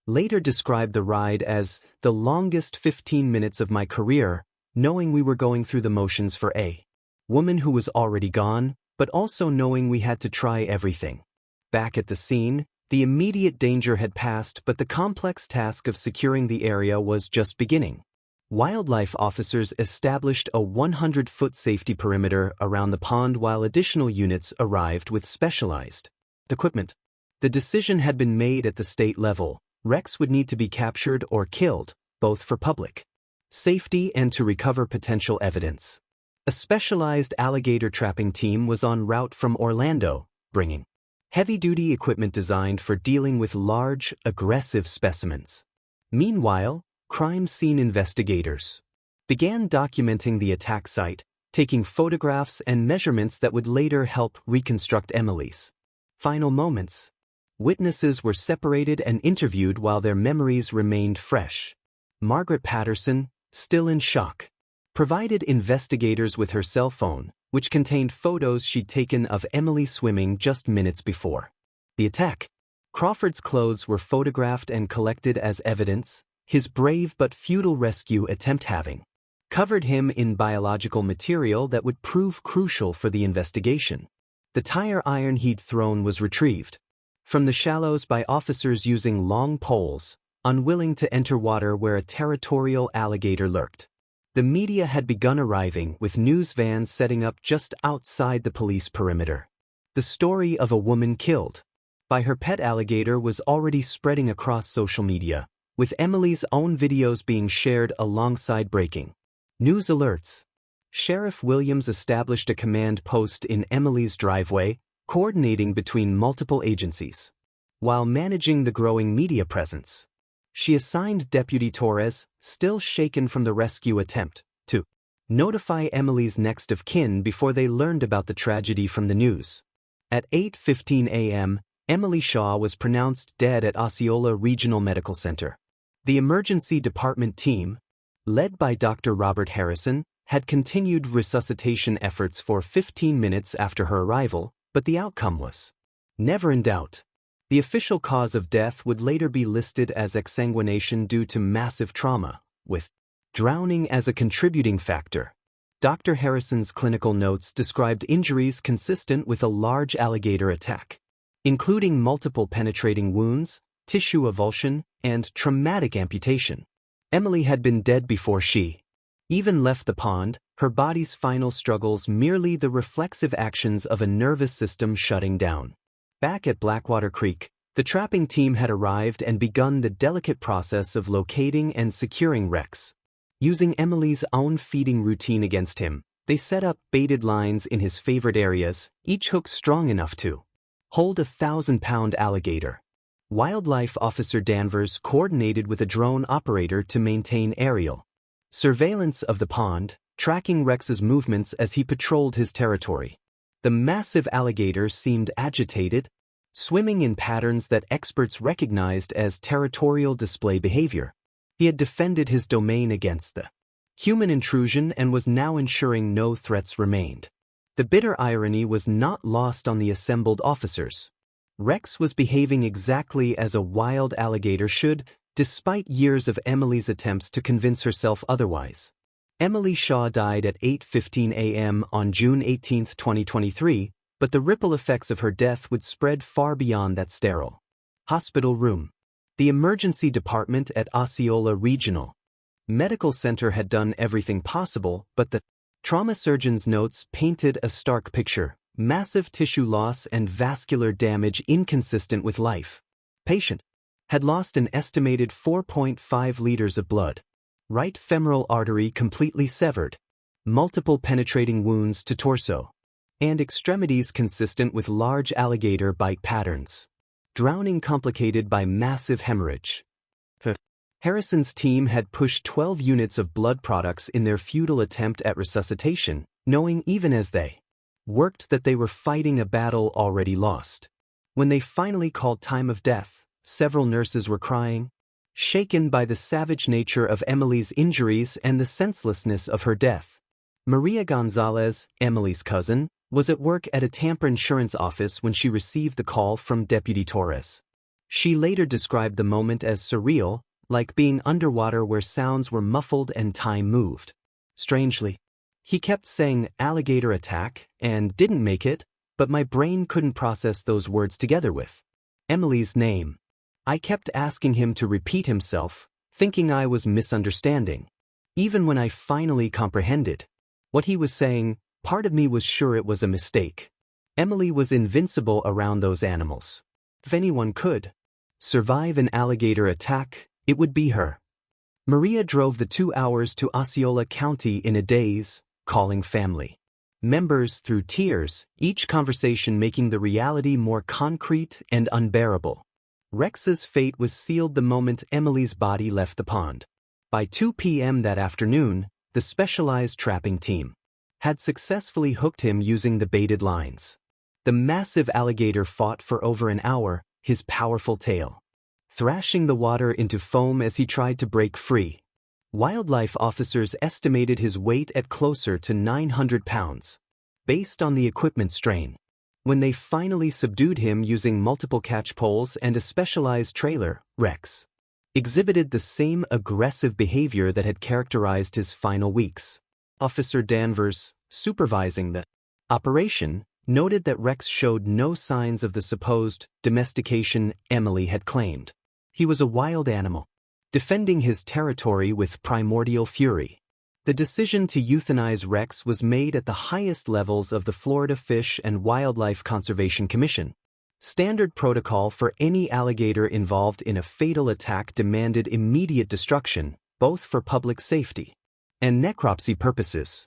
Later described the ride as the longest 15 minutes of my career, knowing we were going through the motions for a woman who was already gone, but also knowing we had to try everything. Back at the scene, the immediate danger had passed, but the complex task of securing the area was just beginning. Wildlife officers established a 100-foot safety perimeter around the pond while additional units arrived with specialized equipment. The decision had been made at the state level. Rex would need to be captured or killed, both for public safety and to recover potential evidence. A specialized alligator trapping team was en route from Orlando, bringing heavy-duty equipment designed for dealing with large, aggressive specimens. Meanwhile, crime scene investigators began documenting the attack site, taking photographs and measurements that would later help reconstruct Emily's final moments. Witnesses were separated and interviewed while their memories remained fresh. Margaret Patterson, still in shock, provided investigators with her cell phone, which contained photos she'd taken of Emily swimming just minutes before the attack. Crawford's clothes were photographed and collected as evidence, his brave but futile rescue attempt having covered him in biological material that would prove crucial for the investigation. The tire iron he'd thrown was retrieved from the shallows by officers using long poles, unwilling to enter water where a territorial alligator lurked. The media had begun arriving, with news vans setting up just outside the police perimeter. The story of a woman killed by her pet alligator was already spreading across social media, with Emily's own videos being shared alongside breaking news alerts. Sheriff Williams established a command post in Emily's driveway, coordinating between multiple agencies. While managing the growing media presence, she assigned Deputy Torres, still shaken from the rescue attempt, to notify Emily's next of kin before they learned about the tragedy from the news. At 8:15 a.m., Emily Shaw was pronounced dead at Osceola Regional Medical Center. The emergency department team, led by Dr. Robert Harrison, had continued resuscitation efforts for 15 minutes after her arrival, but the outcome was never in doubt. The official cause of death would later be listed as exsanguination due to massive trauma, with drowning as a contributing factor. Dr. Harrison's clinical notes described injuries consistent with a large alligator attack, including multiple penetrating wounds, tissue avulsion, and traumatic amputation. Emily had been dead before she even left the pond, her body's final struggles merely the reflexive actions of a nervous system shutting down. Back at Blackwater Creek, the trapping team had arrived and begun the delicate process of locating and securing Rex. Using Emily's own feeding routine against him, they set up baited lines in his favorite areas, each hook strong enough to hold a 1,000-pound alligator. Wildlife Officer Danvers coordinated with a drone operator to maintain aerial surveillance of the pond, tracking Rex's movements as he patrolled his territory. The massive alligator seemed agitated, swimming in patterns that experts recognized as territorial display behavior. He had defended his domain against the human intrusion and was now ensuring no threats remained. The bitter irony was not lost on the assembled officers. Rex was behaving exactly as a wild alligator should, despite years of Emily's attempts to convince herself otherwise. Emily Shaw died at 8:15 a.m. on June 18, 2023, but the ripple effects of her death would spread far beyond that sterile hospital room. The emergency department at Osceola Regional Medical center had done everything possible, but the trauma surgeon's notes painted a stark picture: massive tissue loss and vascular damage inconsistent with life. Patient had lost an estimated 4.5 liters of blood. Right femoral artery completely severed. Multiple penetrating wounds to torso. And extremities consistent with large alligator bite patterns. Drowning complicated by massive hemorrhage. Harrison's team had pushed 12 units of blood products in their futile attempt at resuscitation, knowing even as they worked that they were fighting a battle already lost. When they finally called time of death, several nurses were crying, shaken by the savage nature of Emily's injuries and the senselessness of her death. Maria Gonzalez, Emily's cousin, was at work at a Tampa insurance office when she received the call from Deputy Torres. She later described the moment as surreal, like being underwater where sounds were muffled and time moved. Strangely, he kept saying alligator attack and didn't make it, but my brain couldn't process those words together with Emily's name. I kept asking him to repeat himself, thinking I was misunderstanding. Even when I finally comprehended what he was saying, part of me was sure it was a mistake. Emily was invincible around those animals. If anyone could survive an alligator attack, it would be her. Maria drove the 2 hours to Osceola County in a daze, calling family members through tears, each conversation making the reality more concrete and unbearable. Rex's fate was sealed the moment Emily's body left the pond. By 2 p.m. that afternoon, the specialized trapping team had successfully hooked him using the baited lines. The massive alligator fought for over an hour, his powerful tail thrashing the water into foam as he tried to break free. Wildlife officers estimated his weight at closer to 900 pounds, based on the equipment strain. When they finally subdued him using multiple catch poles and a specialized trailer, Rex exhibited the same aggressive behavior that had characterized his final weeks. Officer Danvers, supervising the operation, noted that Rex showed no signs of the supposed domestication Emily had claimed. He was a wild animal, defending his territory with primordial fury. The decision to euthanize Rex was made at the highest levels of the Florida Fish and Wildlife Conservation Commission. Standard protocol for any alligator involved in a fatal attack demanded immediate destruction, both for public safety and necropsy purposes.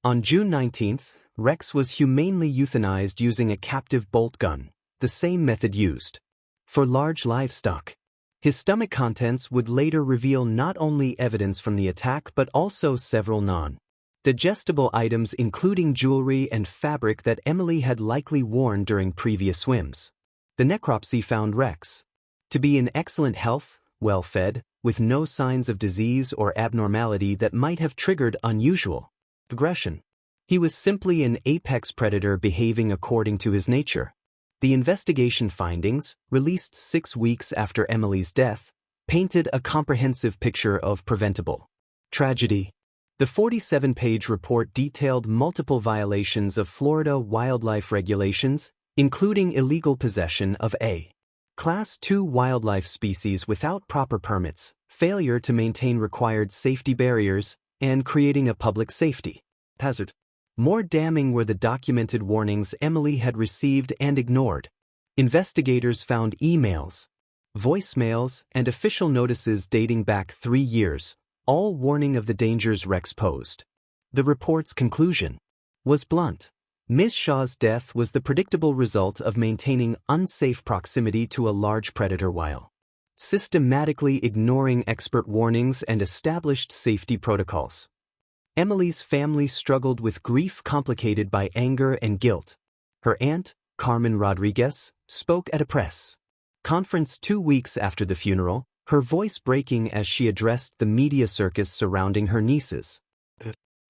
On June 19, Rex was humanely euthanized using a captive bolt gun, the same method used for large livestock. His stomach contents would later reveal not only evidence from the attack but also several non-digestible items including jewelry and fabric that Emily had likely worn during previous swims. The necropsy found Rex to be in excellent health, well-fed, with no signs of disease or abnormality that might have triggered unusual aggression. He was simply an apex predator behaving according to his nature. The investigation findings, released 6 weeks after Emily's death, painted a comprehensive picture of preventable tragedy. The 47-page report detailed multiple violations of Florida wildlife regulations, including illegal possession of a Class II wildlife species without proper permits, failure to maintain required safety barriers, and creating a public safety hazard. More damning were the documented warnings Emily had received and ignored. Investigators found emails, voicemails, and official notices dating back 3 years, all warning of the dangers Rex posed. The report's conclusion was blunt. Ms. Shaw's death was the predictable result of maintaining unsafe proximity to a large predator while systematically ignoring expert warnings and established safety protocols. Emily's family struggled with grief complicated by anger and guilt. Her aunt, Carmen Rodriguez, spoke at a press conference 2 weeks after the funeral, her voice breaking as she addressed the media circus surrounding her nieces.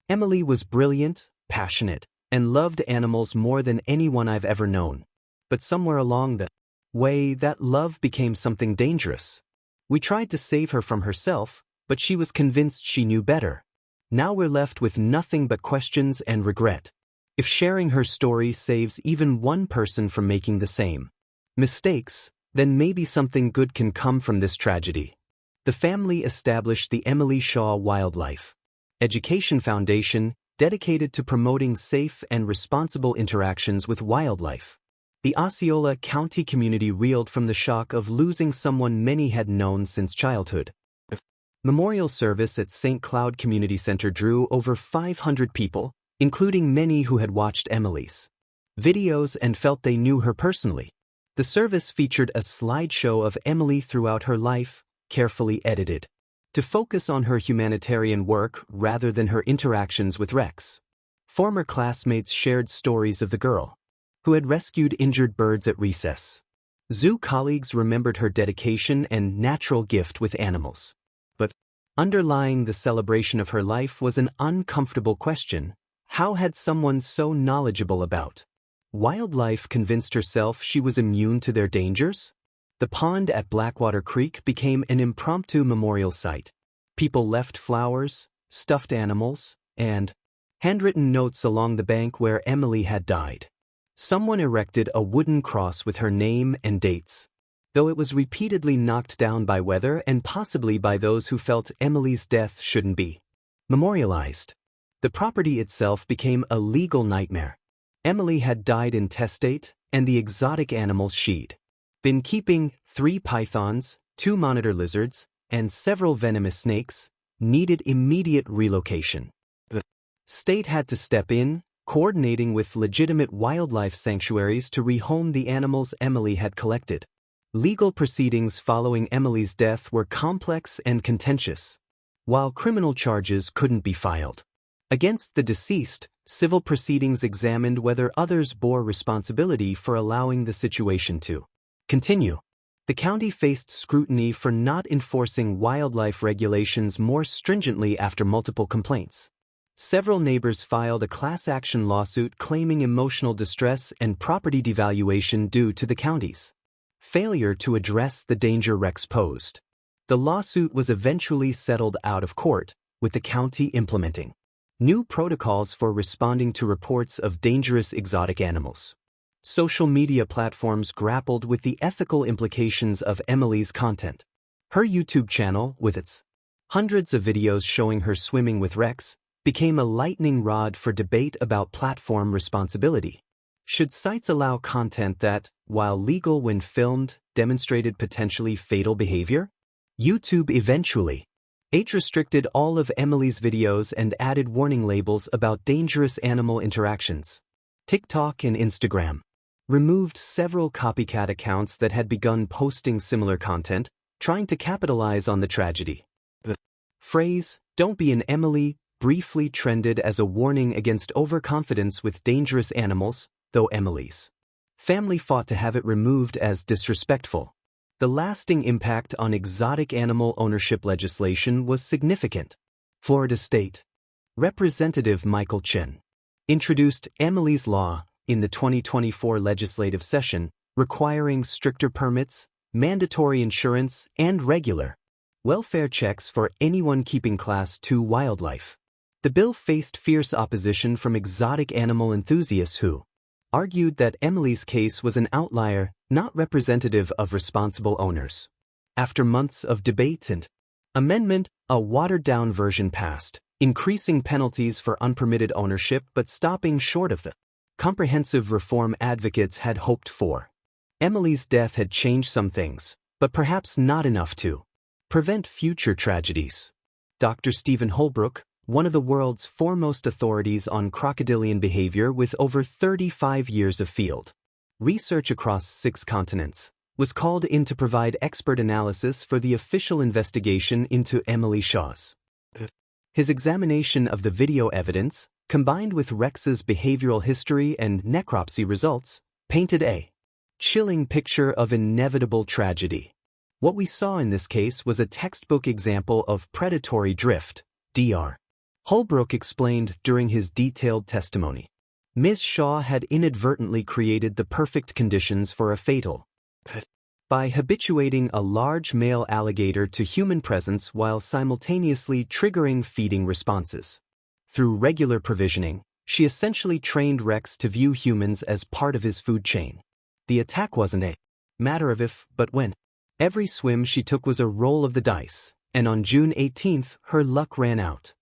Emily was brilliant, passionate, and loved animals more than anyone I've ever known. But somewhere along the way, that love became something dangerous. We tried to save her from herself, but she was convinced she knew better. Now we're left with nothing but questions and regret. If sharing her story saves even one person from making the same mistakes, then maybe something good can come from this tragedy. The family established the Emily Shaw Wildlife Education Foundation, dedicated to promoting safe and responsible interactions with wildlife. The Osceola County community reeled from the shock of losing someone many had known since childhood. Memorial service at St. Cloud Community Center drew over 500 people, including many who had watched Emily's videos and felt they knew her personally. The service featured a slideshow of Emily throughout her life, carefully edited to focus on her humanitarian work rather than her interactions with Rex. Former classmates shared stories of the girl who had rescued injured birds at recess. Zoo colleagues remembered her dedication and natural gift with animals. But underlying the celebration of her life was an uncomfortable question. How had someone so knowledgeable about wildlife convinced herself she was immune to their dangers? The pond at Blackwater Creek became an impromptu memorial site. People left flowers, stuffed animals, and handwritten notes along the bank where Emily had died. Someone erected a wooden cross with her name and dates, though it was repeatedly knocked down by weather and possibly by those who felt Emily's death shouldn't be memorialized. The property itself became a legal nightmare. Emily had died intestate, and the exotic animals she'd been keeping, 3 pythons, 2 monitor lizards, and several venomous snakes, needed immediate relocation. The state had to step in, coordinating with legitimate wildlife sanctuaries to rehome the animals Emily had collected. Legal proceedings following Emily's death were complex and contentious. While criminal charges couldn't be filed against the deceased, civil proceedings examined whether others bore responsibility for allowing the situation to continue. The county faced scrutiny for not enforcing wildlife regulations more stringently after multiple complaints. Several neighbors filed a class action lawsuit claiming emotional distress and property devaluation due to the county's failure to address the danger Rex posed. The lawsuit was eventually settled out of court, with the county implementing new protocols for responding to reports of dangerous exotic animals. Social media platforms grappled with the ethical implications of Emily's content. Her YouTube channel, with its hundreds of videos showing her swimming with Rex, became a lightning rod for debate about platform responsibility. Should sites allow content that, while legal when filmed, demonstrated potentially fatal behavior? YouTube eventually age-restricted all of Emily's videos and added warning labels about dangerous animal interactions. TikTok and Instagram removed several copycat accounts that had begun posting similar content, trying to capitalize on the tragedy. The phrase, "Don't be an Emily," briefly trended as a warning against overconfidence with dangerous animals, though Emily's family fought to have it removed as disrespectful. The lasting impact on exotic animal ownership legislation was significant. Florida State Representative Michael Chen introduced Emily's Law in the 2024 legislative session, requiring stricter permits, mandatory insurance, and regular welfare checks for anyone keeping Class II wildlife. The bill faced fierce opposition from exotic animal enthusiasts who argued that Emily's case was an outlier, not representative of responsible owners. After months of debate and amendment, a watered-down version passed, increasing penalties for unpermitted ownership but stopping short of the comprehensive reform advocates had hoped for. Emily's death had changed some things, but perhaps not enough to prevent future tragedies. Dr. Stephen Holbrook, one of the world's foremost authorities on crocodilian behavior with over 35 years of field research across 6 continents, was called in to provide expert analysis for the official investigation into Emily Shaw's. His examination of the video evidence, combined with Rex's behavioral history and necropsy results, painted a chilling picture of inevitable tragedy. What we saw in this case was a textbook example of predatory drift, Dr. Holbrook explained during his detailed testimony. Ms. Shaw had inadvertently created the perfect conditions for a fatal by habituating a large male alligator to human presence while simultaneously triggering feeding responses. Through regular provisioning, she essentially trained Rex to view humans as part of his food chain. The attack wasn't a matter of if, but when. Every swim she took was a roll of the dice, and on June 18, her luck ran out.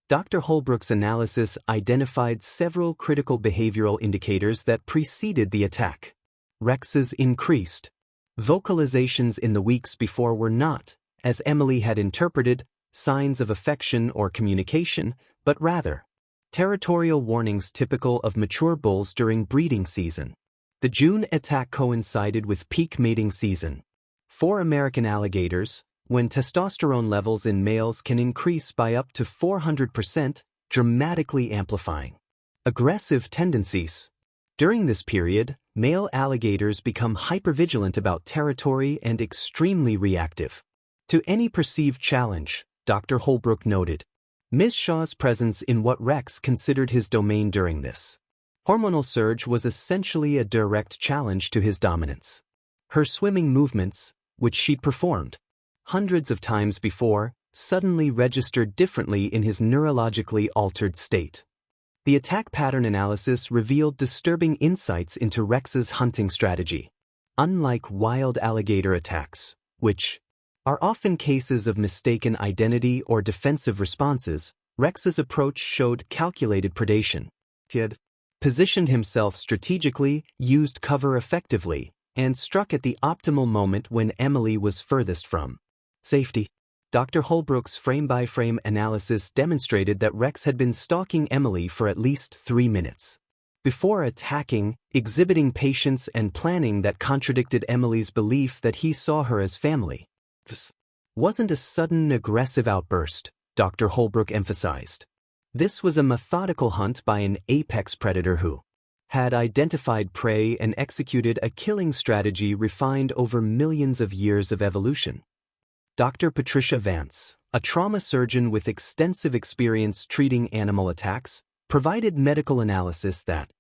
Dr. Holbrook's analysis identified several critical behavioral indicators that preceded the attack. Rex's increased. Vocalizations in the weeks before were not, as Emily had interpreted, signs of affection or communication, but rather territorial warnings typical of mature bulls during breeding season. The June attack coincided with peak mating season. For American alligators, when testosterone levels in males can increase by up to 400%, dramatically amplifying aggressive tendencies. During this period, male alligators become hypervigilant about territory and extremely reactive to any perceived challenge, Dr. Holbrook noted. Ms. Shaw's presence in what Rex considered his domain during this hormonal surge was essentially a direct challenge to his dominance. Her swimming movements, which she'd performed hundreds of times before, suddenly registered differently in his neurologically altered state. The attack pattern analysis revealed disturbing insights into Rex's hunting strategy. Unlike wild alligator attacks, which are often cases of mistaken identity or defensive responses, Rex's approach showed calculated predation. He had positioned himself strategically, used cover effectively, and struck at the optimal moment when Emily was furthest from safety. Dr. Holbrook's frame-by-frame analysis demonstrated that Rex had been stalking Emily for at least 3 minutes before attacking, exhibiting patience and planning that contradicted Emily's belief that he saw her as family. This wasn't a sudden aggressive outburst, Dr. Holbrook emphasized. This was a methodical hunt by an apex predator who had identified prey and executed a killing strategy refined over millions of years of evolution. Dr. Patricia Vance, a trauma surgeon with extensive experience treating animal attacks, provided medical analysis that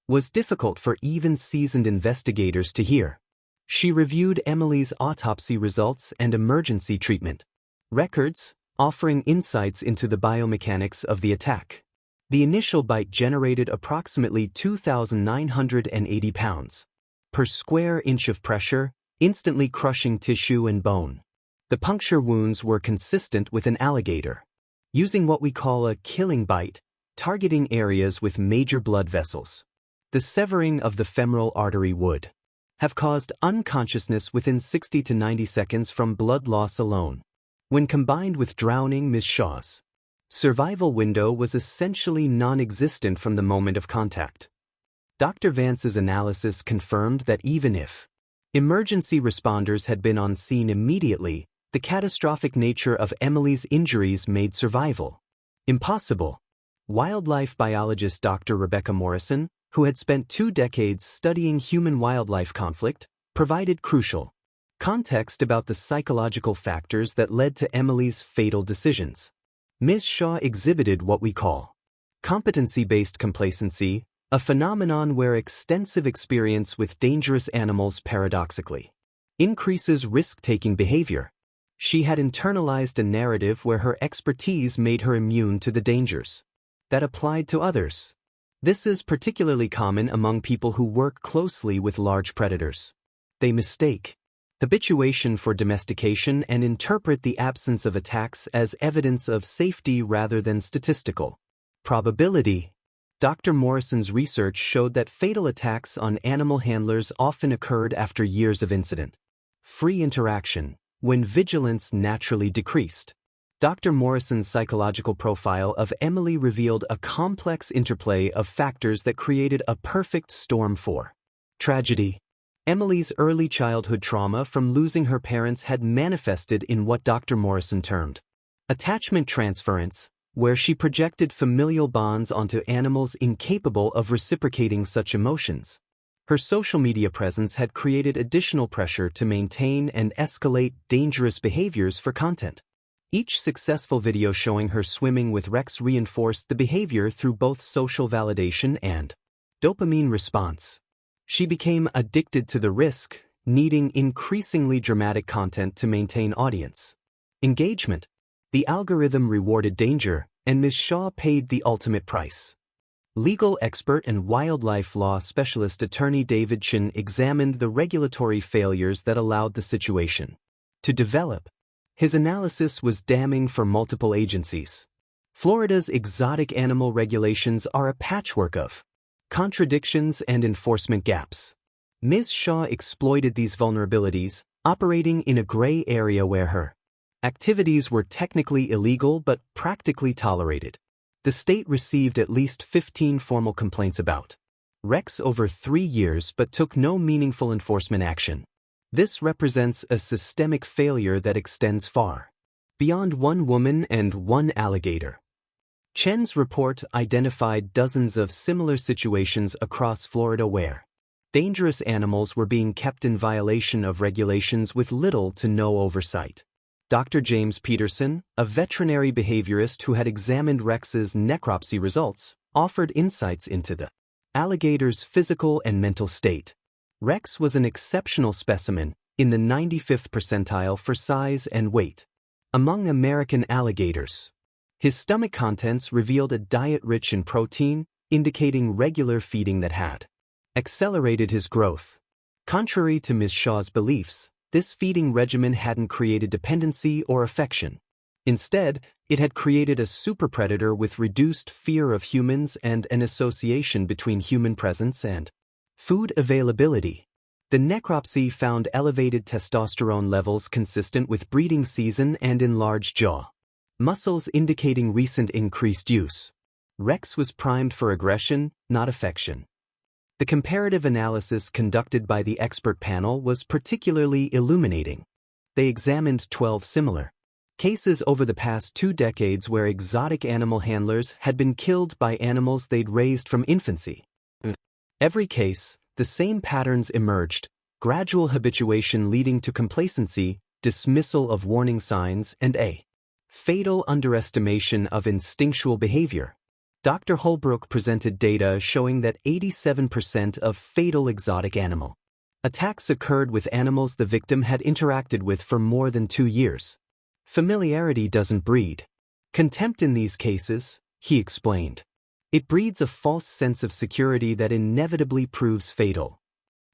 was difficult for even seasoned investigators to hear. She reviewed Emily's autopsy results and emergency treatment records, offering insights into the biomechanics of the attack. The initial bite generated approximately 2,980 pounds per square inch of pressure, instantly crushing tissue and bone. The puncture wounds were consistent with an alligator, using what we call a killing bite, targeting areas with major blood vessels. The severing of the femoral artery would have caused unconsciousness within 60 to 90 seconds from blood loss alone. When combined with drowning, Ms. Shaw's survival window was essentially non-existent from the moment of contact. Dr. Vance's analysis confirmed that even if emergency responders had been on scene immediately, the catastrophic nature of Emily's injuries made survival impossible. Wildlife biologist Dr. Rebecca Morrison, who had spent 2 decades studying human-wildlife conflict, provided crucial context about the psychological factors that led to Emily's fatal decisions. Ms. Shaw exhibited what we call competency-based complacency, a phenomenon where extensive experience with dangerous animals paradoxically increases risk-taking behavior. She had internalized a narrative where her expertise made her immune to the dangers that applied to others. This is particularly common among people who work closely with large predators. They mistake habituation for domestication and interpret the absence of attacks as evidence of safety rather than statistical probability. Dr. Morrison's research showed that fatal attacks on animal handlers often occurred after years of incident-free interaction, when vigilance naturally decreased. Dr. Morrison's psychological profile of Emily revealed a complex interplay of factors that created a perfect storm for tragedy. Emily's early childhood trauma from losing her parents had manifested in what Dr. Morrison termed attachment transference, where she projected familial bonds onto animals incapable of reciprocating such emotions. Her social media presence had created additional pressure to maintain and escalate dangerous behaviors for content. Each successful video showing her swimming with Rex reinforced the behavior through both social validation and dopamine response. She became addicted to the risk, needing increasingly dramatic content to maintain audience engagement. The algorithm rewarded danger, and Ms. Shaw paid the ultimate price. Legal expert and wildlife law specialist attorney David Chin examined the regulatory failures that allowed the situation to develop. His analysis was damning for multiple agencies. Florida's exotic animal regulations are a patchwork of contradictions and enforcement gaps. Ms. Shaw exploited these vulnerabilities, operating in a gray area where her activities were technically illegal but practically tolerated. The state received at least 15 formal complaints about Rex over 3 years but took no meaningful enforcement action. This represents a systemic failure that extends far beyond one woman and one alligator. Chen's report identified dozens of similar situations across Florida where dangerous animals were being kept in violation of regulations with little to no oversight. Dr. James Peterson, a veterinary behaviorist who had examined Rex's necropsy results, offered insights into the alligator's physical and mental state. Rex was an exceptional specimen, in the 95th percentile for size and weight among American alligators. His stomach contents revealed a diet rich in protein, indicating regular feeding that had accelerated his growth. Contrary to Ms. Shaw's beliefs, this feeding regimen hadn't created dependency or affection. Instead, it had created a superpredator with reduced fear of humans and an association between human presence and food availability. The necropsy found elevated testosterone levels consistent with breeding season and enlarged jaw muscles indicating recent increased use. Rex was primed for aggression, not affection. The comparative analysis conducted by the expert panel was particularly illuminating. They examined 12 similar cases over the past 2 decades where exotic animal handlers had been killed by animals they'd raised from infancy. In every case, the same patterns emerged: gradual habituation leading to complacency, dismissal of warning signs, and a fatal underestimation of instinctual behavior. Dr. Holbrook presented data showing that 87% of fatal exotic animal attacks occurred with animals the victim had interacted with for more than 2 years. Familiarity doesn't breed contempt in these cases, he explained. It breeds a false sense of security that inevitably proves fatal.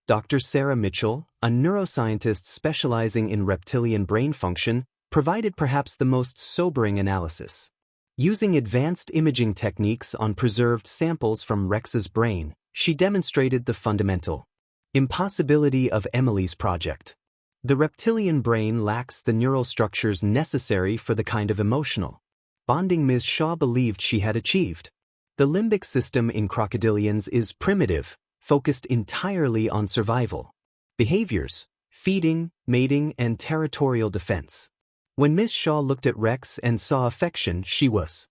Dr. Sarah Mitchell, a neuroscientist specializing in reptilian brain function, provided perhaps the most sobering analysis. Using advanced imaging techniques on preserved samples from Rex's brain, she demonstrated the fundamental impossibility of Emily's project. The reptilian brain lacks the neural structures necessary for the kind of emotional bonding Ms. Shaw believed she had achieved. The limbic system in crocodilians is primitive, focused entirely on survival behaviors, feeding, mating, and territorial defense. When Ms. Shaw looked at Rex and saw affection, she was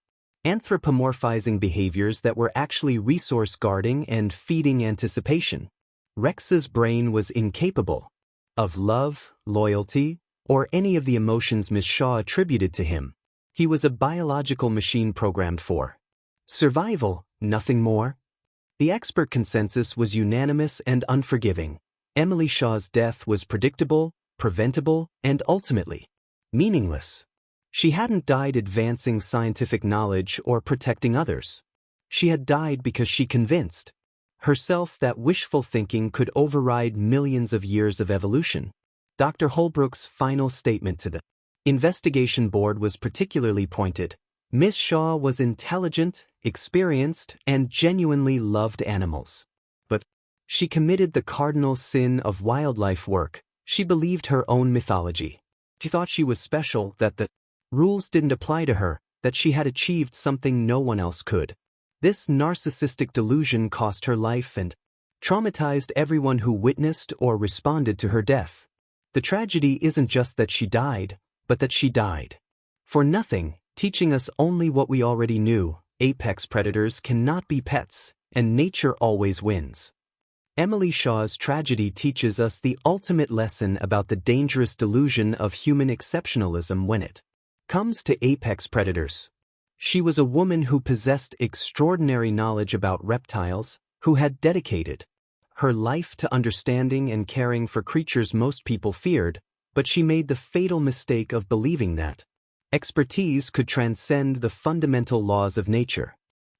anthropomorphizing behaviors that were actually resource guarding and feeding anticipation. Rex's brain was incapable of love, loyalty, or any of the emotions Ms. Shaw attributed to him. He was a biological machine programmed for survival, nothing more. The expert consensus was unanimous and unforgiving. Emily Shaw's death was predictable, preventable, and ultimately meaningless. She hadn't died advancing scientific knowledge or protecting others. She had died because she convinced herself that wishful thinking could override millions of years of evolution. Dr. Holbrook's final statement to the investigation board was particularly pointed. Ms. Shaw was intelligent, experienced, and genuinely loved animals. But she committed the cardinal sin of wildlife work. She believed her own mythology. She thought she was special, that the rules didn't apply to her, that she had achieved something no one else could. This narcissistic delusion cost her life and traumatized everyone who witnessed or responded to her death. The tragedy isn't just that she died, but that she died for nothing, teaching us only what we already knew: apex predators cannot be pets, and nature always wins. Emily Shaw's tragedy teaches us the ultimate lesson about the dangerous delusion of human exceptionalism when it comes to apex predators. She was a woman who possessed extraordinary knowledge about reptiles, who had dedicated her life to understanding and caring for creatures most people feared, but she made the fatal mistake of believing that expertise could transcend the fundamental laws of nature.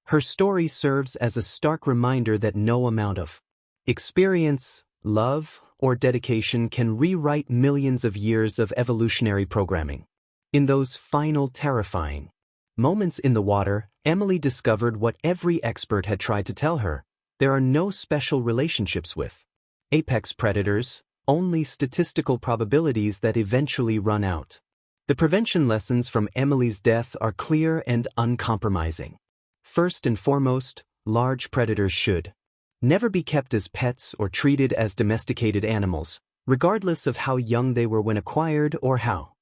Her story serves as a stark reminder that no amount of experience, love, or dedication can rewrite millions of years of evolutionary programming. In those final terrifying moments in the water, Emily discovered what every expert had tried to tell her: there are no special relationships with apex predators, only statistical probabilities that eventually run out. The prevention lessons from Emily's death are clear and uncompromising. First and foremost, large predators should never be kept as pets or treated as domesticated animals, regardless of how young they were when acquired or how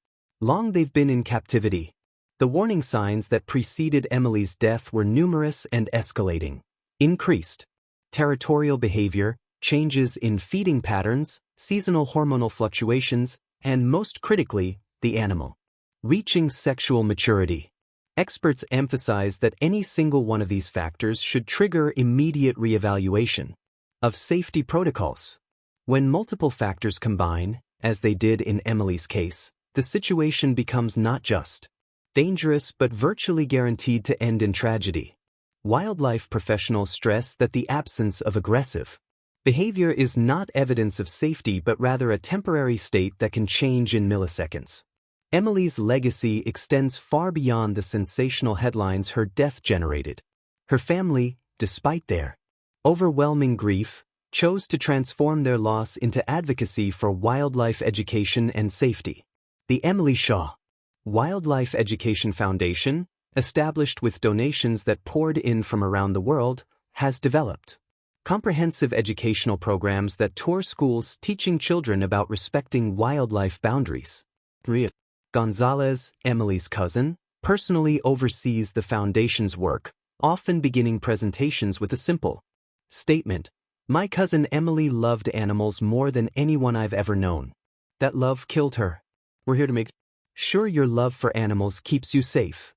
long they've been in captivity. The warning signs that preceded Emily's death were numerous and escalating. Increased territorial behavior, changes in feeding patterns, seasonal hormonal fluctuations, and most critically, the animal reaching sexual maturity. Experts emphasize that any single one of these factors should trigger immediate reevaluation of safety protocols. When multiple factors combine, as they did in Emily's case, the situation becomes not just dangerous but virtually guaranteed to end in tragedy. Wildlife professionals stress that the absence of aggressive behavior is not evidence of safety but rather a temporary state that can change in milliseconds. Emily's legacy extends far beyond the sensational headlines her death generated. Her family, despite their overwhelming grief, chose to transform their loss into advocacy for wildlife education and safety. The Emily Shaw Wildlife Education Foundation, established with donations that poured in from around the world, has developed comprehensive educational programs that tour schools teaching children about respecting wildlife boundaries. Gonzalez, Emily's cousin, personally oversees the foundation's work, often beginning presentations with a simple statement: "My cousin Emily loved animals more than anyone I've ever known. That love killed her. We're here to make sure your love for animals keeps you safe."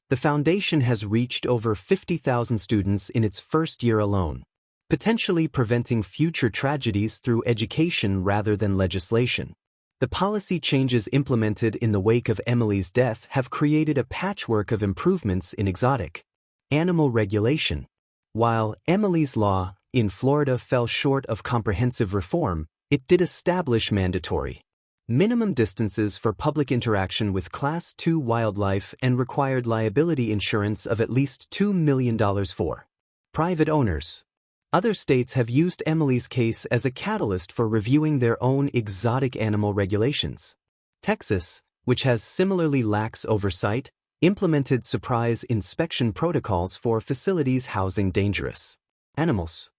The foundation has reached over 50,000 students in its first year alone, potentially preventing future tragedies through education rather than legislation. The policy changes implemented in the wake of Emily's death have created a patchwork of improvements in exotic animal regulation. While Emily's law in Florida fell short of comprehensive reform, it did establish mandatory minimum distances for public interaction with Class II wildlife and required liability insurance of at least $2 million for private owners. Other states have used Emily's case as a catalyst for reviewing their own exotic animal regulations. Texas, which has similarly lax oversight, implemented surprise inspection protocols for facilities housing dangerous animals.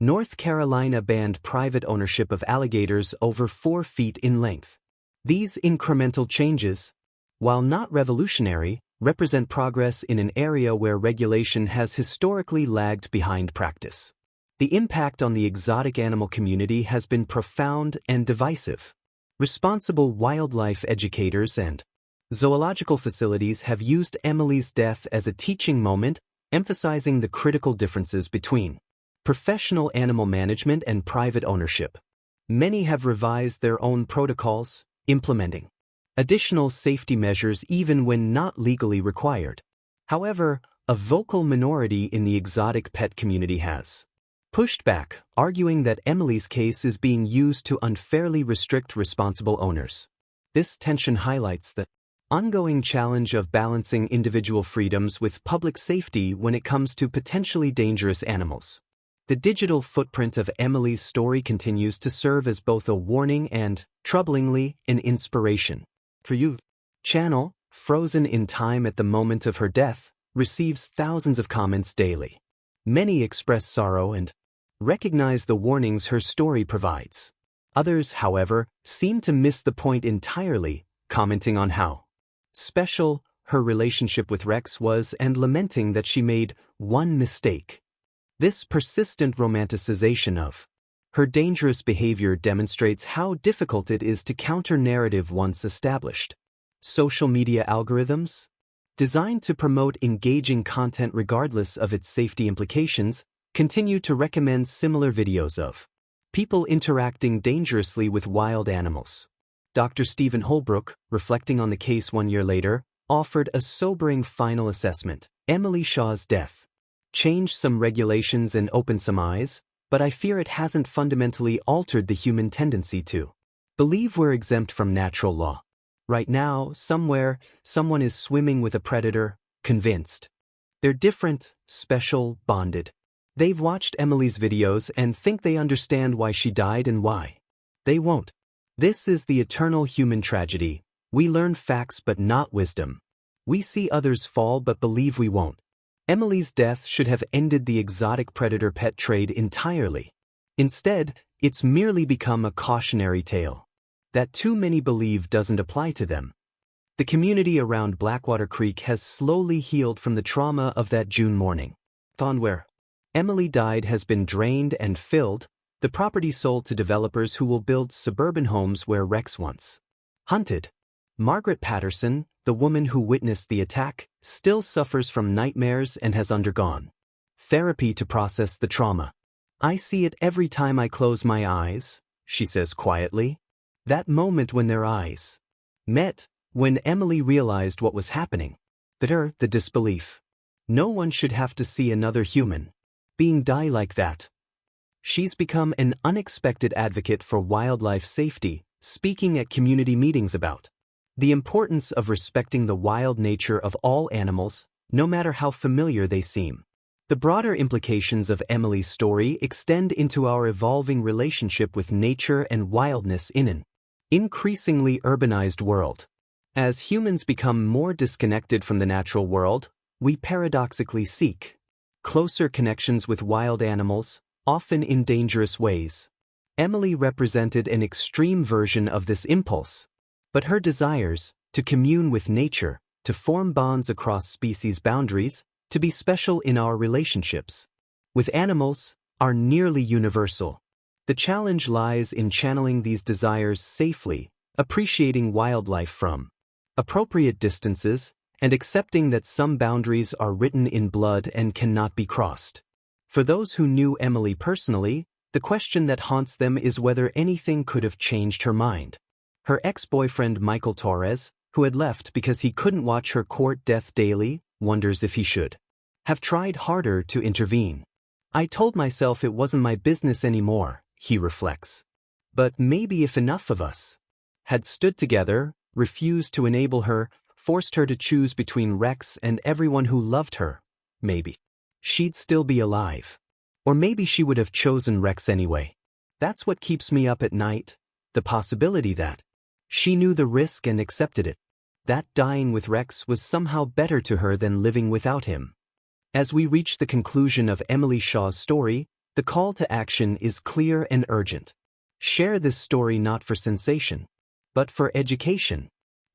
North Carolina banned private ownership of alligators over 4 feet in length. These incremental changes, while not revolutionary, represent progress in an area where regulation has historically lagged behind practice. The impact on the exotic animal community has been profound and divisive. Responsible wildlife educators and zoological facilities have used Emily's death as a teaching moment, emphasizing the critical differences between professional animal management and private ownership. Many have revised their own protocols, implementing additional safety measures even when not legally required. However, a vocal minority in the exotic pet community has pushed back, arguing that Emily's case is being used to unfairly restrict responsible owners. This tension highlights the ongoing challenge of balancing individual freedoms with public safety when it comes to potentially dangerous animals. The digital footprint of Emily's story continues to serve as both a warning and, troublingly, an inspiration. For You channel, frozen in time at the moment of her death, receives thousands of comments daily. Many express sorrow and recognize the warnings her story provides. Others, however, seem to miss the point entirely, commenting on how special her relationship with Rex was and lamenting that she made one mistake. This persistent romanticization of her dangerous behavior demonstrates how difficult it is to counter narrative once established. Social media algorithms, designed to promote engaging content regardless of its safety implications, continue to recommend similar videos of people interacting dangerously with wild animals. Dr. Stephen Holbrook, reflecting on the case 1 year later, offered a sobering final assessment. Emily Shaw's death changed some regulations and opened some eyes, but I fear it hasn't fundamentally altered the human tendency to believe we're exempt from natural law. Right now, somewhere, someone is swimming with a predator, convinced they're different, special, bonded. They've watched Emily's videos and think they understand why she died and why they won't. This is the eternal human tragedy. We learn facts but not wisdom. We see others fall but believe we won't. Emily's death should have ended the exotic predator pet trade entirely. Instead, it's merely become a cautionary tale that too many believe doesn't apply to them. The community around Blackwater Creek has slowly healed from the trauma of that June morning. Where Emily died has been drained and filled, the property sold to developers who will build suburban homes where Rex once hunted. Margaret Patterson, the woman who witnessed the attack, still suffers from nightmares and has undergone therapy to process the trauma. I see it every time I close my eyes, she says quietly. That moment when their eyes met, when Emily realized what was happening. The disbelief. No one should have to see another human being die like that. She's become an unexpected advocate for wildlife safety, speaking at community meetings about the importance of respecting the wild nature of all animals, no matter how familiar they seem. The broader implications of Emily's story extend into our evolving relationship with nature and wildness in an increasingly urbanized world. As humans become more disconnected from the natural world, we paradoxically seek closer connections with wild animals, often in dangerous ways. Emily represented an extreme version of this impulse, but her desires to commune with nature, to form bonds across species boundaries, to be special in our relationships with animals, are nearly universal. The challenge lies in channeling these desires safely, appreciating wildlife from appropriate distances, and accepting that some boundaries are written in blood and cannot be crossed. For those who knew Emily personally, the question that haunts them is whether anything could have changed her mind. Her ex-boyfriend Michael Torres, who had left because he couldn't watch her court death daily, wonders if he should have tried harder to intervene. I told myself it wasn't my business anymore, he reflects. But maybe if enough of us had stood together, refused to enable her, forced her to choose between Rex and everyone who loved her, maybe she'd still be alive. Or maybe she would have chosen Rex anyway. That's what keeps me up at night, the possibility that she knew the risk and accepted it. That dying with Rex was somehow better to her than living without him. As we reach the conclusion of Emily Shaw's story, the call to action is clear and urgent. Share this story not for sensation, but for education.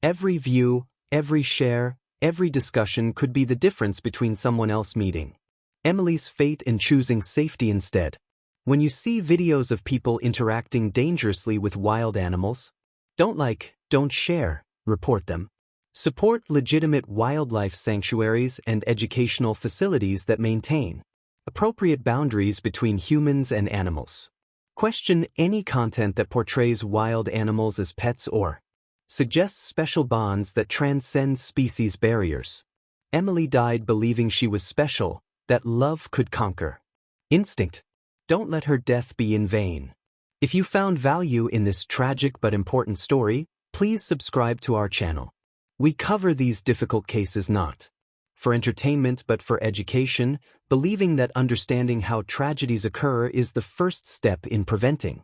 Every view, every share, every discussion could be the difference between someone else meeting Emily's fate and choosing safety instead. When you see videos of people interacting dangerously with wild animals, don't share, report them. Support legitimate wildlife sanctuaries and educational facilities that maintain appropriate boundaries between humans and animals. Question any content that portrays wild animals as pets or suggests special bonds that transcend species barriers. Emily died believing she was special, that love could conquer instinct. Don't let her death be in vain. If you found value in this tragic but important story, please subscribe to our channel. We cover these difficult cases not for entertainment but for education, believing that understanding how tragedies occur is the first step in preventing.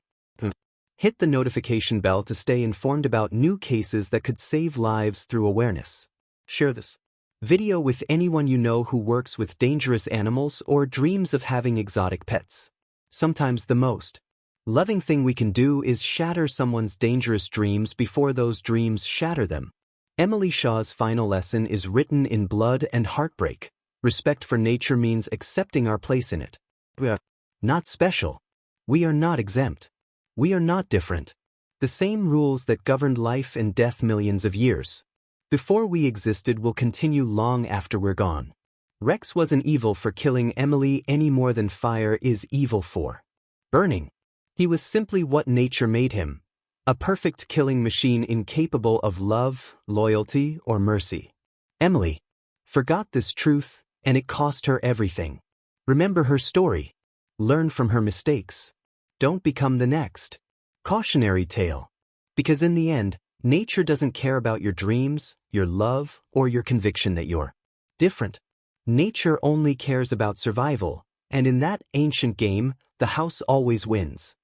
Hit the notification bell to stay informed about new cases that could save lives through awareness. Share this video with anyone you know who works with dangerous animals or dreams of having exotic pets. Sometimes the most loving thing we can do is shatter someone's dangerous dreams before those dreams shatter them. Emily Shaw's final lesson is written in blood and heartbreak. Respect for nature means accepting our place in it. We are not special. We are not exempt. We are not different. The same rules that governed life and death millions of years before we existed will continue long after we're gone. Rex wasn't evil for killing Emily any more than fire is evil for burning. He was simply what nature made him, a perfect killing machine incapable of love, loyalty, or mercy. Emily forgot this truth, and it cost her everything. Remember her story. Learn from her mistakes. Don't become the next. Cautionary tale. Because in the end, nature doesn't care about your dreams, your love, or your conviction that you're different. Nature only cares about survival, and in that ancient game, the house always wins.